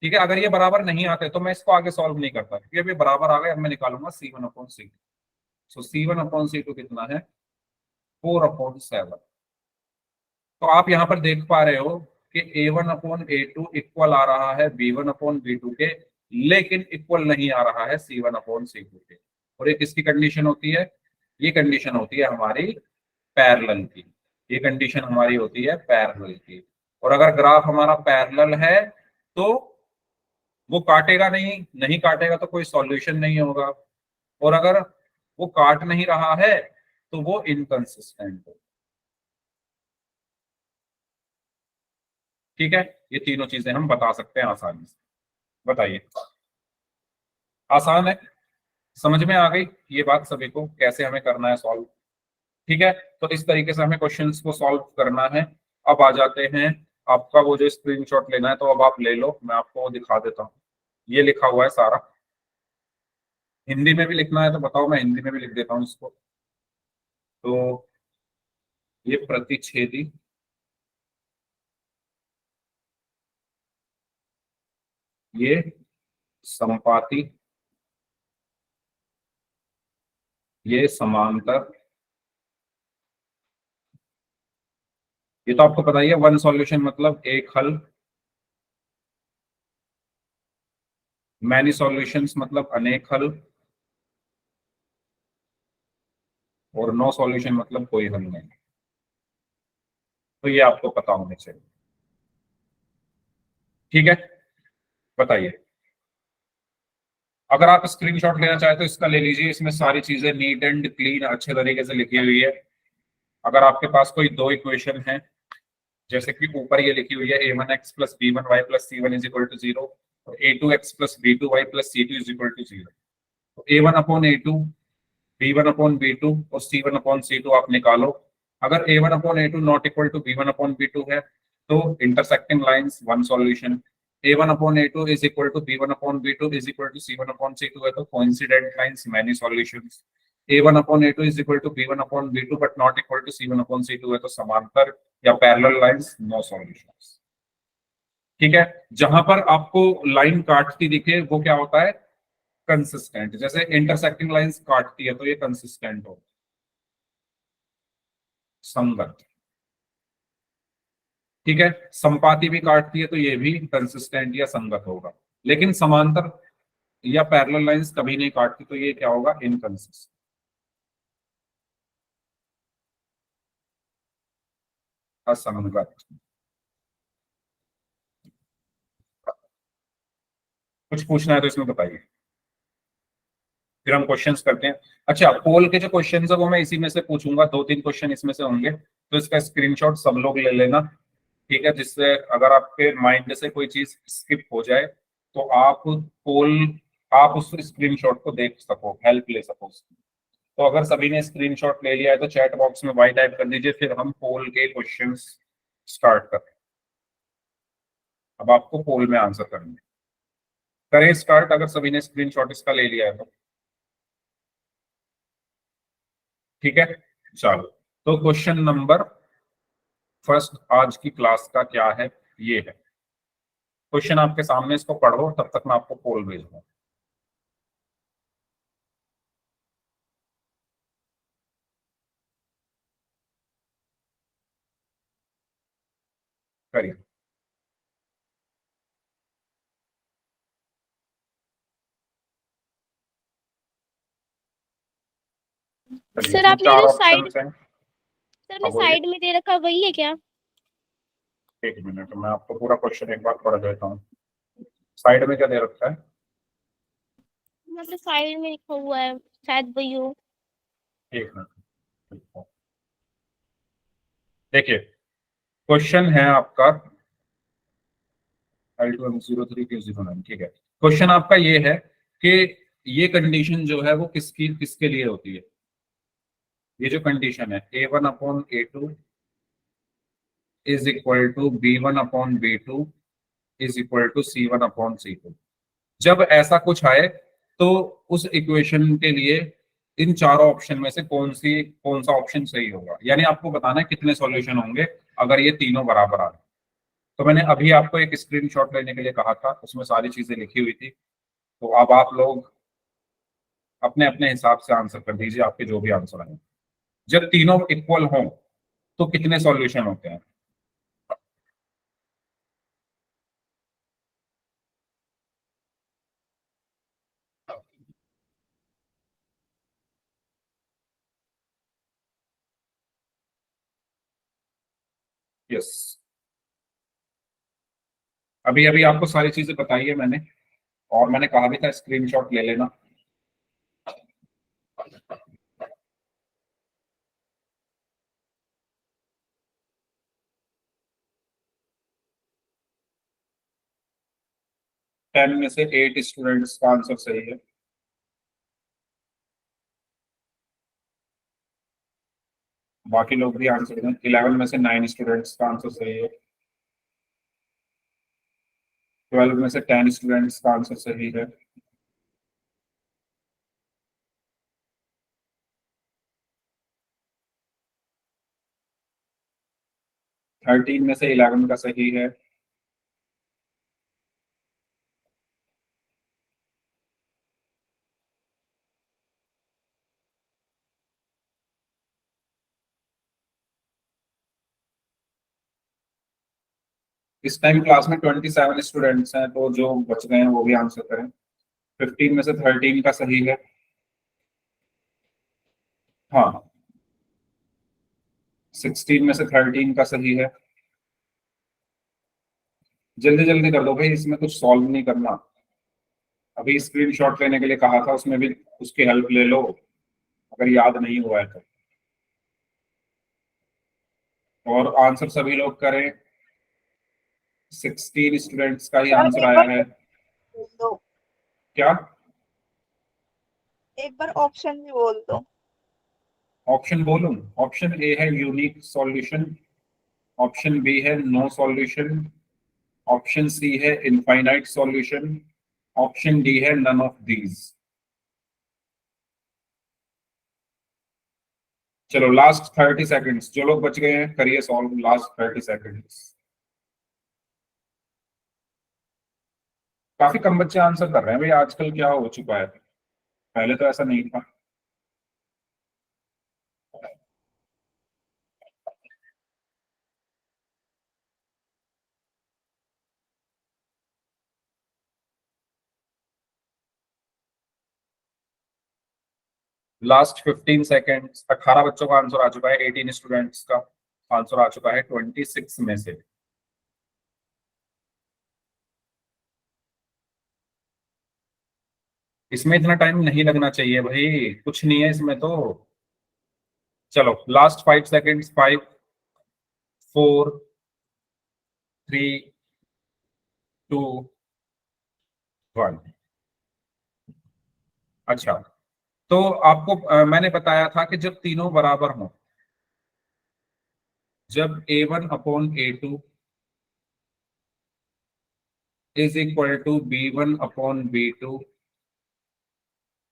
ठीक है। अगर ये बराबर नहीं आते तो मैं इसको आगे सॉल्व नहीं करता, क्योंकि अभी बराबर आ गए, अब मैं निकालूंगा C1/C। सो C1/C2 कितना है, 4/7। तो आप यहाँ पर देख पा रहे हो कि A1/A2 इक्वल आ रहा है B1/B2 के, लेकिन इक्वल नहीं आ रहा है C1/C2 के। और ये किसकी कंडीशन होती है, ये कंडीशन होती है हमारी पैरेलल की। ये कंडीशन हमारी होती है पैरेलल की। और अगर ग्राफ हमारा पैरेलल है तो वो काटेगा नहीं, नहीं काटेगा तो कोई सॉल्यूशन नहीं होगा। और अगर वो काट नहीं रहा है तो वो इनकंसिस्टेंट हो। ठीक है, ये तीनों चीजें हम बता सकते हैं आसानी से। बताइए, आसान है, समझ में आ गई ये बात सभी को, कैसे हमें करना है सॉल्व। ठीक है, तो इस तरीके से हमें क्वेश्चंस को सॉल्व करना है। अब आ जाते हैं, आपका वो जो स्क्रीनशॉट लेना है तो अब आप ले लो, मैं आपको वो दिखा देता हूँ। ये लिखा हुआ है सारा, हिंदी में भी लिखना है तो बताओ, मैं हिंदी में भी लिख देता हूँ इसको। तो ये प्रतिच्छेदी, ये समपाती, ये समांतर। ये तो आपको पता ही है, वन सॉल्यूशन मतलब एक हल, मैनी सॉल्यूशंस मतलब अनेक हल, और नो सॉल्यूशन मतलब कोई हल नहीं। तो ये आपको पता होने चाहिए। ठीक है, बताइए। अगर आप स्क्रीनशॉट लेना चाहे तो इसका ले लीजिए, इसमें सारी चीजें नीट एंड क्लीन अच्छे तरीके से लिखी हुई है। अगर आपके पास कोई दो इक्वेशन है, जैसे कि ऊपर ये लिखी हुई है a1x plus b1y plus c1 is equal to 0 और a2x plus b2y plus c2 is equal to 0, तो a1 upon a2, b1 upon b2 और c1 अपॉन c2 आप निकालो। अगर a1 upon a2 not equal to b1 upon b2 है तो intersecting lines one solution, a1 upon a2 is equal to b1 upon b2 is equal to c1 upon c2 है तो coincident lines many solutions, a1 upon a2 is equal to b1 upon b2 but not equal to c1 upon c2 है तो समांतर या parallel lines, no solutions. ठीक है, जहां पर आपको लाइन काटती दिखे वो क्या होता है, कंसिस्टेंट। जैसे इंटरसेक्टिंग लाइंस काटती है तो ये कंसिस्टेंट हो, संगत। ठीक है, संपाती भी काटती है तो ये भी कंसिस्टेंट या संगत होगा। लेकिन समांतर या पैरेलल लाइंस कभी नहीं काटती तो ये क्या होगा, इनकंसिस्टेंट, असंगत। कुछ पूछना है तो इसमें बताइए, फिर हम क्वेश्चंस करते हैं। अच्छा, पोल के जो क्वेश्चंस है वो मैं इसी में से पूछूंगा, दो तीन क्वेश्चन इसमें से होंगे, तो इसका स्क्रीनशॉट सब लोग ले लेना। ठीक है, जिससे अगर आपके माइंड से कोई चीज स्किप हो जाए तो आप पोल, आप उस स्क्रीनशॉट को देख सको, हेल्प ले सको उसकी। तो अगर सभी ने स्क्रीनशॉट ले लिया है तो चैट बॉक्स में वाई टाइप कर दीजिए, फिर हम पोल के क्वेश्चंस स्टार्ट करते हैं। अब आपको पोल में आंसर करना है, करें स्टार्ट अगर सभी ने स्क्रीनशॉट इसका ले लिया है तो। ठीक है, चलो। तो क्वेश्चन नंबर फर्स्ट आज की क्लास का क्या है, ये है क्वेश्चन आपके सामने, इसको पढ़ो तब तक मैं आपको पोल भेज दूँ। करिए। चलिए, सर इसमें आपने चार जो ऑप्शन साइड, हैं। सर आपने अब बोलिए, साइड में दे रखा वही है क्या? एक मिनट मैं आपको पूरा क्वेश्चन एक बार पढ़ देता हूँ। साइड में क्या दे रखा है, मतलब साइड में लिखा हुआ है, शायद वही हो। एक मिनट देखिए। क्वेश्चन है आपका L2M03Q09, ठीक है। क्वेश्चन आपका ये है कि ये कंडीशन जो है वो किसकी किसके लिए होती है। ये जो कंडीशन है A1 upon A2 is equal to B1 upon B2 is equal to C1 upon C2, जब ऐसा कुछ आए तो उस इक्वेशन के लिए इन चारों ऑप्शन में से कौन सा ऑप्शन सही होगा, यानी आपको बताना है कितने सॉल्यूशन होंगे अगर ये तीनों बराबर आ रहे। तो मैंने अभी आपको एक स्क्रीनशॉट लेने के लिए कहा था, उसमें सारी चीजें लिखी हुई थी। तो अब आप लोग अपने अपने हिसाब से आंसर कर दीजिए, आपके जो भी आंसर आए। जब तीनों इक्वल हों तो कितने सॉल्यूशन होते हैं। यस, अभी अभी आपको सारी चीजें बताई है मैंने, और मैंने कहा भी था स्क्रीनशॉट ले लेना। टेन में से 8 स्टूडेंट्स का आंसर सही है। बाकी लोग भी आंसर दें। 11 में से 9 स्टूडेंट्स का आंसर सही है। 12 में से 10 स्टूडेंट्स का आंसर सही है। 13 में से 11 का सही है। इस टाइम क्लास में 27 स्टूडेंट्स हैं, तो जो बच गए हैं वो भी आंसर करें। 15 में से 13 का सही है। हाँ, 16 में से 13 का सही है। जल्दी जल्दी कर दो भाई, इसमें कुछ सॉल्व नहीं करना। अभी स्क्रीनशॉट लेने के लिए कहा था, उसमें भी उसकी हेल्प ले लो अगर याद नहीं हुआ है तो। और आंसर सभी लोग करें। 16 स्टूडेंट्स का ही सर आंसर एक आया बार है। बोल दो, क्या? एक बार ऑप्शन भी बोल दो। ऑप्शन बोलूं? ऑप्शन ए है यूनिक सॉल्यूशन, ऑप्शन बी है नो सॉल्यूशन, ऑप्शन सी है इनफाइनाइट सॉल्यूशन, ऑप्शन डी है नन ऑफ दीज। चलो लास्ट 30 सेकंड्स, जो लोग बच गए हैं करिए सॉल्व, लास्ट 30 सेकंड्स। काफी कम बच्चे आंसर कर रहे हैं भाई, आजकल क्या हो चुका है, पहले तो ऐसा नहीं था। लास्ट 15 सेकेंड्स, 18 बच्चों का आंसर आ चुका है, 18 स्टूडेंट्स का आंसर आ चुका है 26 में से। इसमें इतना टाइम नहीं लगना चाहिए भाई, कुछ नहीं है इसमें तो। चलो लास्ट 5 सेकेंड्स, 5, 4, 3, 2, 1। अच्छा, तो आपको मैंने बताया था कि जब तीनों बराबर हों, जब A1/A2 is equal to B1/B2,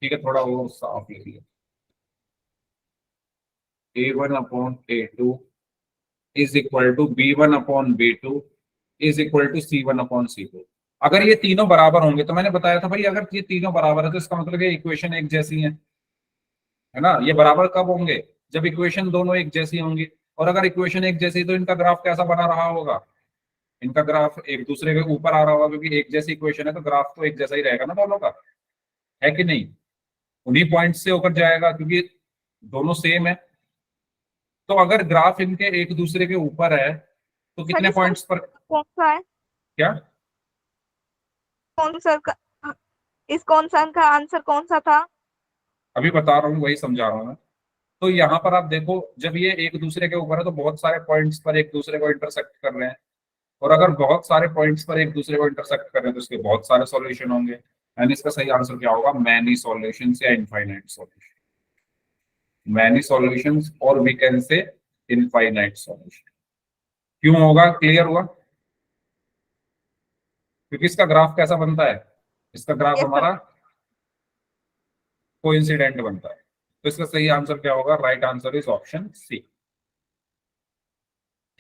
ठीक है, थोड़ा और साफ लिखिए। A1/A2 is equal to B1/B2 is equal to C1/C2। अगर ये तीनों बराबर होंगे, तो मैंने बताया था भाई अगर ये तीनों बराबर है तो इसका मतलब ये इक्वेशन एक जैसी है ना। ये बराबर कब होंगे? जब इक्वेशन दोनों एक जैसी होंगी। और अगर इक्वेशन एक जैसी, तो इनका ग्राफ कैसा बना रहा होगा? इनका ग्राफ एक दूसरे के ऊपर आ रहा होगा, क्योंकि एक जैसी इक्वेशन है तो ग्राफ तो एक जैसा ही रहेगा ना दोनों का, है कि नहीं? उन्हीं पॉइंट से होकर जाएगा क्योंकि दोनों सेम है। तो अगर ग्राफ इनके एक दूसरे के ऊपर है तो सर कितने इसका पॉइंट्स पर? कौन सा है? क्या? कौन सा का, इस कौन सा का आंसर कौन सा था? अभी बता रहा हूँ, वही समझा रहा हूँ मैं। तो यहाँ पर आप देखो, जब ये एक दूसरे के ऊपर है तो बहुत सारे पॉइंट्स पर एक दूसरे को इंटरसेक्ट कर रहे हैं। और अगर बहुत सारे पॉइंट्स पर एक दूसरे को इंटरसेक्ट कर रहे हैं तो इसके बहुत सारे सॉल्यूशन होंगे। एंड इसका सही आंसर क्या होगा? मैनी सॉल्यूशंस या इनफाइनाइट सॉल्यूशन। मैनी सॉल्यूशंस, और we can say infinite solution. क्यों होगा? क्लियर हुआ? क्योंकि इसका ग्राफ कैसा बनता है? इसका ग्राफ यस सर। हमारा कोइंसिडेंट बनता है। तो इसका सही आंसर क्या होगा? Right answer is option C.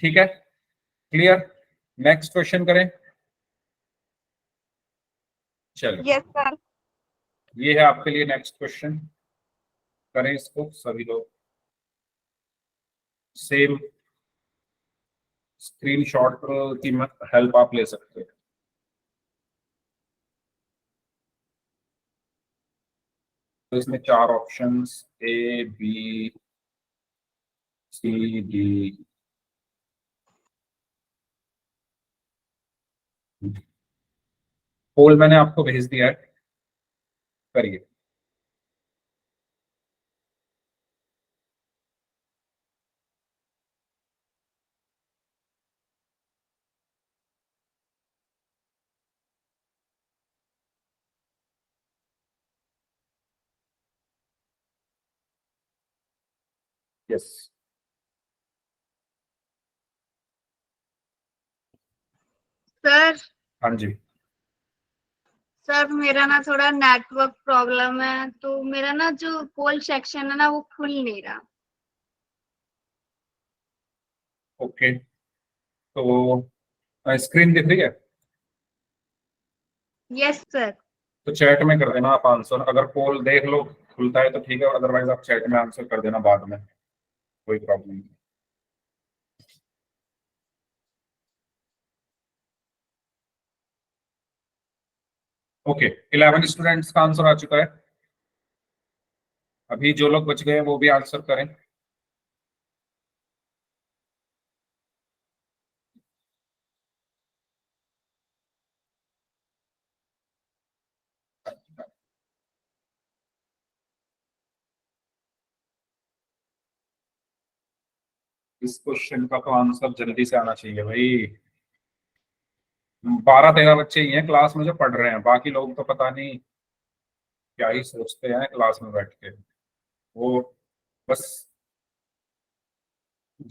ठीक है, क्लियर। नेक्स्ट क्वेश्चन करें। चलो, यस सर। ये है आपके लिए नेक्स्ट क्वेश्चन। करें इसको सभी लोग। सेम स्क्रीनशॉट की हेल्प आप ले सकते हैं। तो इसमें 4 options, A B C D. Poll मैंने आपको भेज दिया है, करिए। यस। सर हाँ जी। सर मेरा ना थोड़ा नेटवर्क प्रॉब्लम है, तो मेरा ना जो पोल सेक्शन है ना वो खुल नहीं रहा। ओके, तो स्क्रीन दिख रही है? Yes sir. तो चैट में कर देना आप आंसर, अगर पोल देख लो खुलता है तो ठीक है, अदरवाइज आप चैट में आंसर कर देना बाद में, कोई प्रॉब्लम नहीं। ओके, 11 स्टूडेंट्स का आंसर आ चुका है। अभी जो लोग बच गए हैं वो भी आंसर करें। इस क्वेश्चन का तो आंसर जल्दी से आना चाहिए भाई। 12-13 बच्चे ही हैं क्लास में जो पढ़ रहे हैं, बाकी लोग तो पता नहीं क्या ही सोचते हैं क्लास में बैठ के। वो बस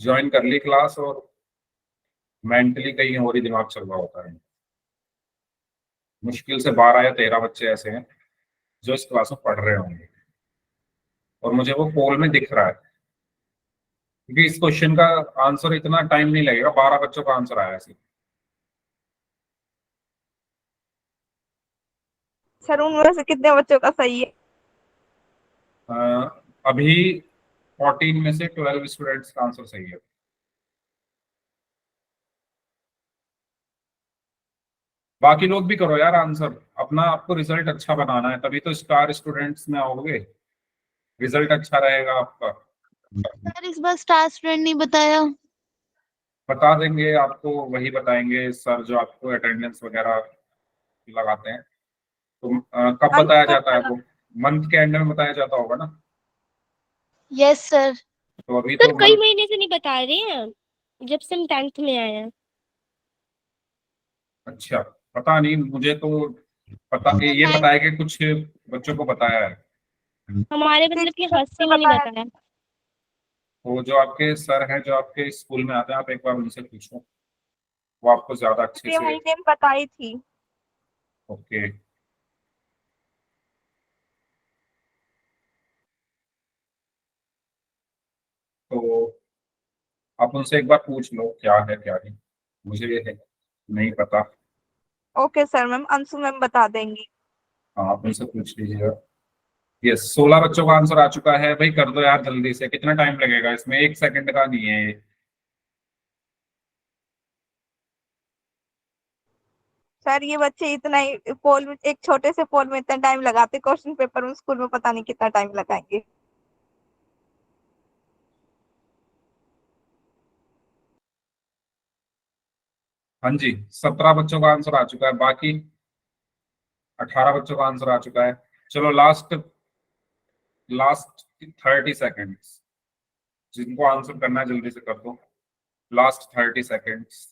ज्वाइन कर ली क्लास और मेंटली कहीं और ही दिमाग चल रहा होता है। मुश्किल से 12 या 13 बच्चे ऐसे हैं जो इस क्लास में पढ़ रहे होंगे, और मुझे वो पोल में दिख रहा है, क्योंकि इस क्वेश्चन का आंसर इतना टाइम नहीं लगेगा। 12 बच्चों का आंसर आया ऐसे। सर उनमें से कितने बच्चों का सही है? अभी 14 में से 12 स्टूडेंट्स का आंसर सही है। बाकी लोग भी करो यार आंसर, अपना आपको रिजल्ट अच्छा बनाना है, तभी तो स्टार स्टूडेंट्स में आओगे, रिजल्ट अच्छा रहेगा आपका। सर इस बार स्टार स्टूडेंट नहीं बताया। बता देंगे आपको, वही बताएंगे सर जो आपको अटेंडेंस वगैरह लगाते हैं। तो कब बताया जाता है आपको? मंथ के एंड में बताया जाता होगा ना? Yes sir. तो अभी सर तो कई मंथ, महीने से नहीं बता रहे हैं, जब से हम 10th में आए हैं। अच्छा पता नहीं, मुझे तो पता, ये पता है कि कुछ बच्चों को बताया है। हमारे मतलब कि हस्सी में नहीं बताया। वो जो आपके सर हैं जो आपके स्कूल में आते हैं, आप एक बार उनसे पूछो, वो आपको ज्यादा अच्छे ये से। महीने में बताई थी। ओके, तो आप उनसे एक बार पूछ लो क्या है क्या नहीं, मुझे ये है नहीं पता। Okay sir, ma'am Anshu ma'am बता देंगी। हाँ, आप उनसे पूछ लीजिएगा। यस, 16 बच्चों का आंसर आ चुका है भाई, कर दो यार जल्दी से, कितना टाइम लगेगा इसमें, 1 सेकंड का नहीं है ये। सर ये बच्चे इतना ही पोल में, एक छोटे से पोल में इतना टाइम लगाते, क्वेश्चन पेपर में स्कूल में पता नहीं कितना टाइम लगाएंगे। हाँ जी, 17 बच्चों का आंसर आ चुका है, बाकी 18 बच्चों का आंसर आ चुका है। चलो लास्ट लास्ट 30 सेकेंड्स, जिनको आंसर करना है जल्दी से कर दो, लास्ट 30 सेकेंड्स।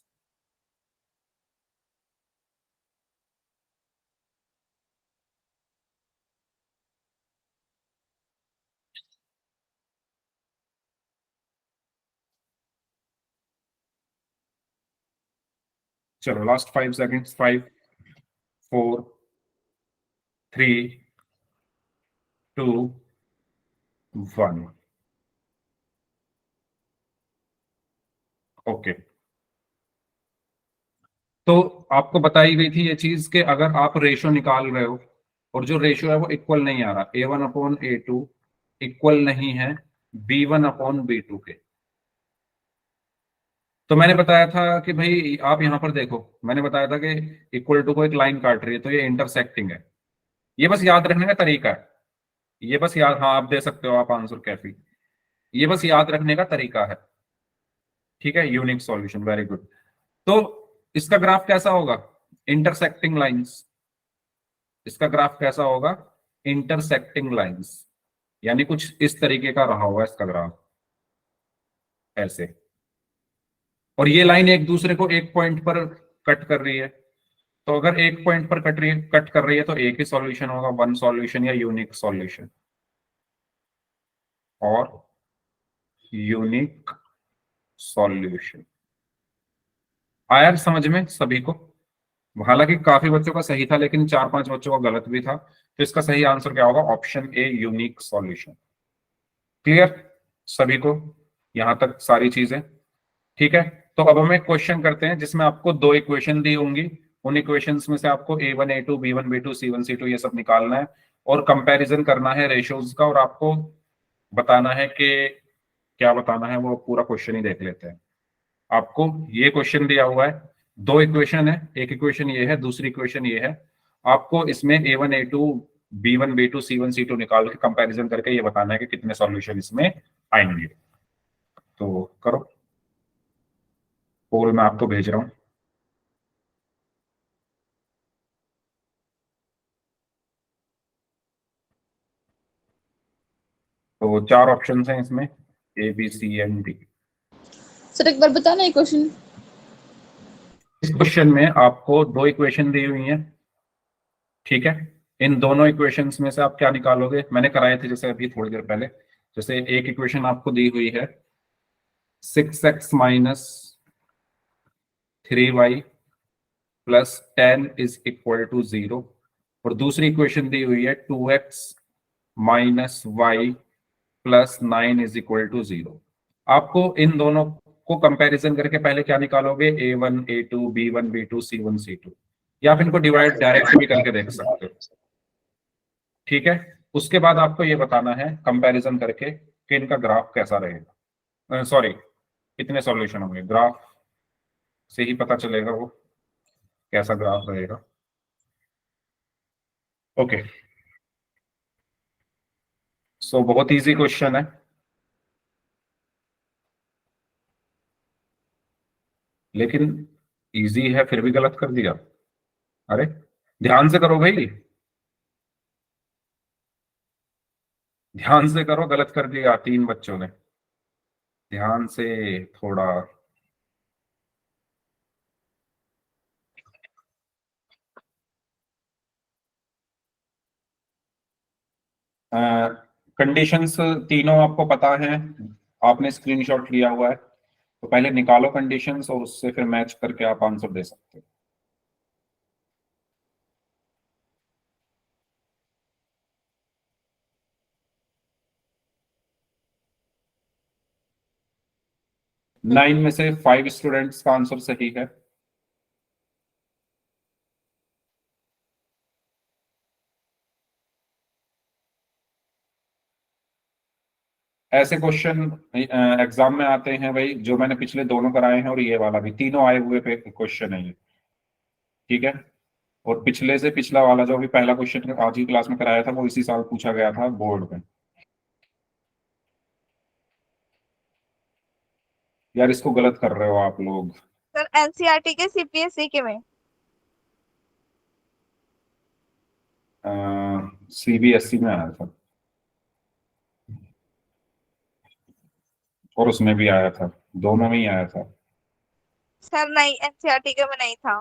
चलो लास्ट 5 सेकेंड्स, 5 4 3 2 1। ओके, तो आपको बताई गई थी ये चीज कि अगर आप रेशो निकाल रहे हो और जो रेशो है वो इक्वल नहीं आ रहा, A1/A2 इक्वल नहीं है B1/B2 के, तो मैंने बताया था कि भाई आप यहां पर देखो, मैंने बताया था कि इक्वल टू को एक लाइन काट रही है तो ये इंटरसेक्टिंग है। ये बस याद रखने का तरीका है, ये बस याद, हाँ आप दे सकते हो आप आंसर कैफी, ये बस याद रखने का तरीका है, ठीक है। Unique solution, very good. तो इसका ग्राफ कैसा होगा? Intersecting lines. इसका ग्राफ कैसा होगा? इंटरसेक्टिंग लाइंस, यानी कुछ इस तरीके का रहा होगा इसका ग्राफ, ऐसे। और ये लाइन एक दूसरे को एक पॉइंट पर कट कर रही है, तो अगर एक पॉइंट पर कट कर रही है तो एक ही सॉल्यूशन होगा, वन सॉल्यूशन या यूनिक सॉल्यूशन, और यूनिक सॉल्यूशन। आया समझ में सभी को? हालांकि काफी बच्चों का सही था, लेकिन 4-5 बच्चों का गलत भी था, तो इसका सही आंसर क्या होगा? Option A, unique solution. Clear सभी को यहां तक सारी चीजें? ठीक है। तो अब हम एक क्वेश्चन करते हैं जिसमें आपको दो इक्वेशन दी होंगी, उन इक्वेशंस में से आपको A1 A2 B1 B2 C1 C2 ये सब निकालना है और कंपैरिजन करना है रेशियोज का, और आपको बताना है कि क्या बताना है, वो पूरा क्वेश्चन ही देख लेते हैं। आपको ये क्वेश्चन दिया हुआ है, दो इक्वेशन है, एक इक्वेशन ये है, दूसरी इक्वेशन ये है। आपको इसमें A1 A2 B1 B2 C1 C2 निकाल के कंपैरिजन करके ये बताना है कि कितने सॉल्यूशन इसमें आएंगे। तो करो, पोल मैं आपको भेज रहा हूं। तो चार ऑप्शंस हैं इसमें, A B C and D। Sir एक बार बताना ये क्वेश्चन। इस क्वेश्चन में आपको दो इक्वेशन दी हुई हैं, ठीक है। इन दोनों इक्वेशंस में से आप क्या निकालोगे, मैंने कराए थे जैसे अभी थोड़ी देर पहले। जैसे एक इक्वेशन आपको दी हुई है 6x minus 3y plus 10 is equal to 0, और दूसरी इक्वेशन दी हुई है 2x minus y plus 9 is equal to 0। आपको इन दोनों को कंपैरिजन करके पहले क्या निकालोगे, A1 A2 B1 B2 C1 C2, या आप इनको डिवाइड डायरेक्ट भी करके देख सकते हो, ठीक है। उसके बाद आपको ये बताना है कंपैरिजन करके कि इनका ग्राफ कैसा रहेगा, सॉरी कितने सॉल्यूशन होंगे, ग्राफ से ही पता चलेगा वो कैसा ग्राफ रहेगा। ओके, सो बहुत इजी क्वेश्चन है, लेकिन इजी है फिर भी गलत कर दिया। अरे ध्यान से करो भाई, ध्यान से करो, गलत कर दिया तीन बच्चों ने, ध्यान से थोड़ा। कंडीशंस तीनों आपको पता है, आपने स्क्रीनशॉट लिया हुआ है, तो पहले निकालो कंडीशंस और उससे फिर मैच करके आप आंसर दे सकते हो। नाइन में से 5 स्टूडेंट्स का आंसर सही है। ऐसे क्वेश्चन एग्जाम में आते हैं भाई, जो मैंने पिछले दोनों कराए हैं और ये वाला भी, तीनों आए हुए पे क्वेश्चन है ये, ठीक है। और पिछले से पिछला वाला जो अभी पहला क्वेश्चन आज ही क्लास में कराया था वो इसी साल पूछा गया था बोर्ड में। यार इसको गलत कर रहे हो आप लोग। सर एनसीईआरटी के सीपीएसई के में सीबीएसई में आया था और उसमें भी आया था, दोनों में ही आया था। सर नहीं, एनसीईआरटी के में नहीं था।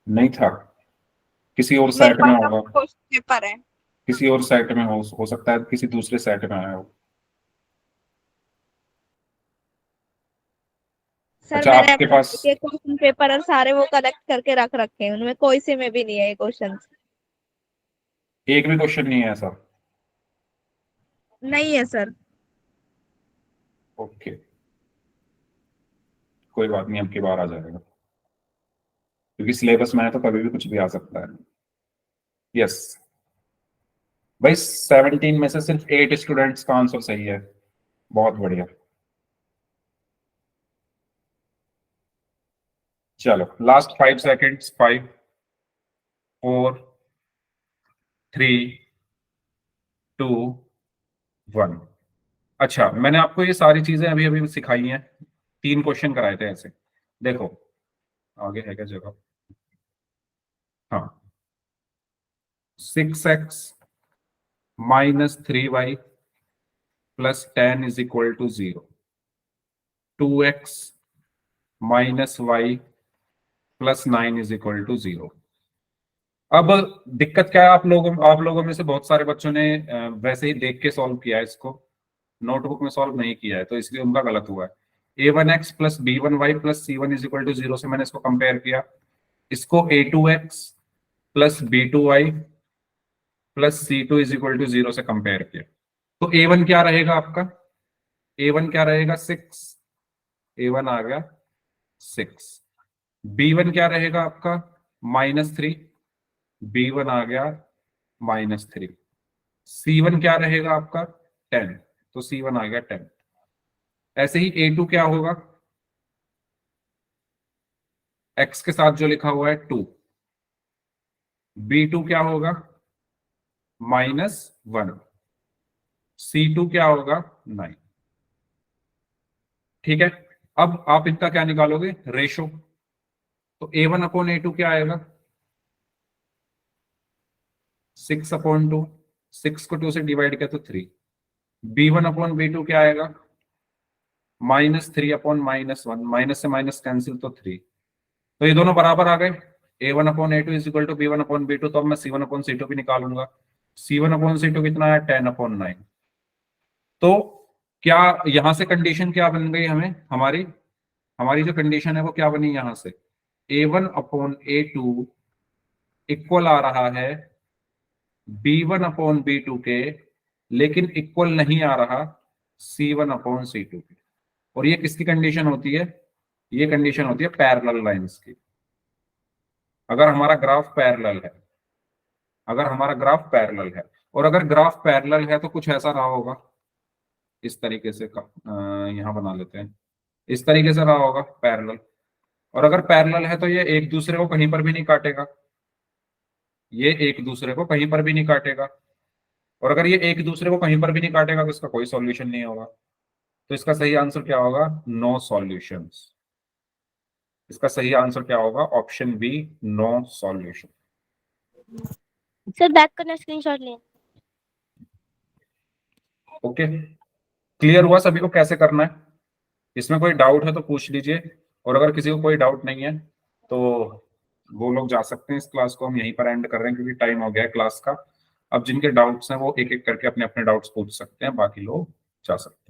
नहीं था, किसी और मेरे सेट में पास होगा, क्वेश्चन पेपर है। किसी और सेट में हो सकता है, किसी दूसरे सेट में आया हो। सर अच्छा मैंने आपके अपने पास के क्वेश्चन पेपर और सारे वो कलेक्ट करके रख रखे हैं, उनमें कोई से में भी नहीं है ये क्वेश्चन। एक भी क्वेश्चन नहीं है ऐसा? नहीं है सर। ओके, कोई बात नहीं, अब की बार आ जाएगा, क्योंकि सिलेबस में है तो कभी भी कुछ भी आ सकता है। यस भाई, 17 में से सिर्फ 8 स्टूडेंट्स का आंसर सही है, बहुत बढ़िया। चलो लास्ट 5 सेकेंड्स, 5 4 3 2 1। अच्छा मैंने आपको ये सारी चीजें अभी अभी सिखाई हैं, 3 क्वेश्चन कराए थे ऐसे। देखो आगे है क्या जगह, हाँ 6x minus 3y plus 10 is equal to 0, 2x minus y plus 9 is equal to 0। अब दिक्कत क्या है, आप लोगों में से बहुत सारे बच्चों ने वैसे ही देख के सॉल्व किया है इसको, नोटबुक में सॉल्व नहीं किया है, तो इसलिए उनका गलत हुआ है। A1x plus B1y plus C1 is equal to 0 से मैंने इसको कंपेयर किया, इसको A2x plus B2y plus C2 is equal to 0 से कंपेयर किया। तो A1 क्या रहेगा आपका, A1 क्या रहेगा 6, A1 आ गया 6। B1 क्या रहेगा आपका -3, B1 आ गया -3। C1 क्या रहेगा आपका 10, तो C1 आ गया 10। ऐसे ही A2 क्या होगा, x के साथ जो लिखा हुआ है 2। B2 क्या होगा -1। C2 क्या होगा 9। ठीक है, अब आप इनका क्या निकालोगे रेशो, तो A1/A2 क्या आएगा 6/2, 6 को 2 से डिवाइड किया तो 3। B1/B2 क्या आएगा -3/-1, माइनस से माइनस कैंसिल तो 3, तो ये दोनों बराबर आ गए। A1/A2 is equal to B1/B2, तो अब मैं C1/C2 भी निकालूंगा। C1/C2 कितना है 10/9। तो क्या यहां से कंडीशन क्या बन गई, हमें हमारी जो कंडीशन है वो क्या बनी यहां से, A1/A2 इक्वल आ रहा है B1/B2 के, लेकिन इक्वल नहीं आ रहा C1/C2 के। और ये किसकी कंडीशन होती है, ये कंडीशन होती है पैरेलल लाइंस की। अगर हमारा ग्राफ पैरेलल है, अगर हमारा ग्राफ पैरेलल है, और अगर ग्राफ पैरेलल है तो कुछ ऐसा रहा होगा, इस तरीके से यहां बना लेते हैं, इस तरीके से रहा होगा पैरेलल। और अगर पैरेलल है तो ये एक दूसरे को कहीं पर भी नहीं काटेगा, ये एक दूसरे को कहीं पर भी नहीं काटेगा। और अगर ये एक दूसरे को कहीं पर भी नहीं काटेगा तो इसका कोई सॉल्यूशन नहीं होगा। तो इसका सही आंसर क्या होगा, नो सॉल्यूशंस। इसका सही आंसर क्या होगा, option B, no solution. Sir back करना, स्क्रीनशॉट लें। ओके, क्लियर हुआ सभी को कैसे करना है? इसमें कोई डाउट है तो पूछ लीजिए, और अगर किसी को कोई डाउट नहीं है तो वो लोग जा सकते हैं। इस क्लास को हम यहीं पर एंड कर रहे हैं क्योंकि टाइम हो गया है क्लास का। अब जिनके डाउट्स हैं वो एक एक करके अपने अपने डाउट्स पूछ सकते हैं, बाकी लोग जा सकते हैं।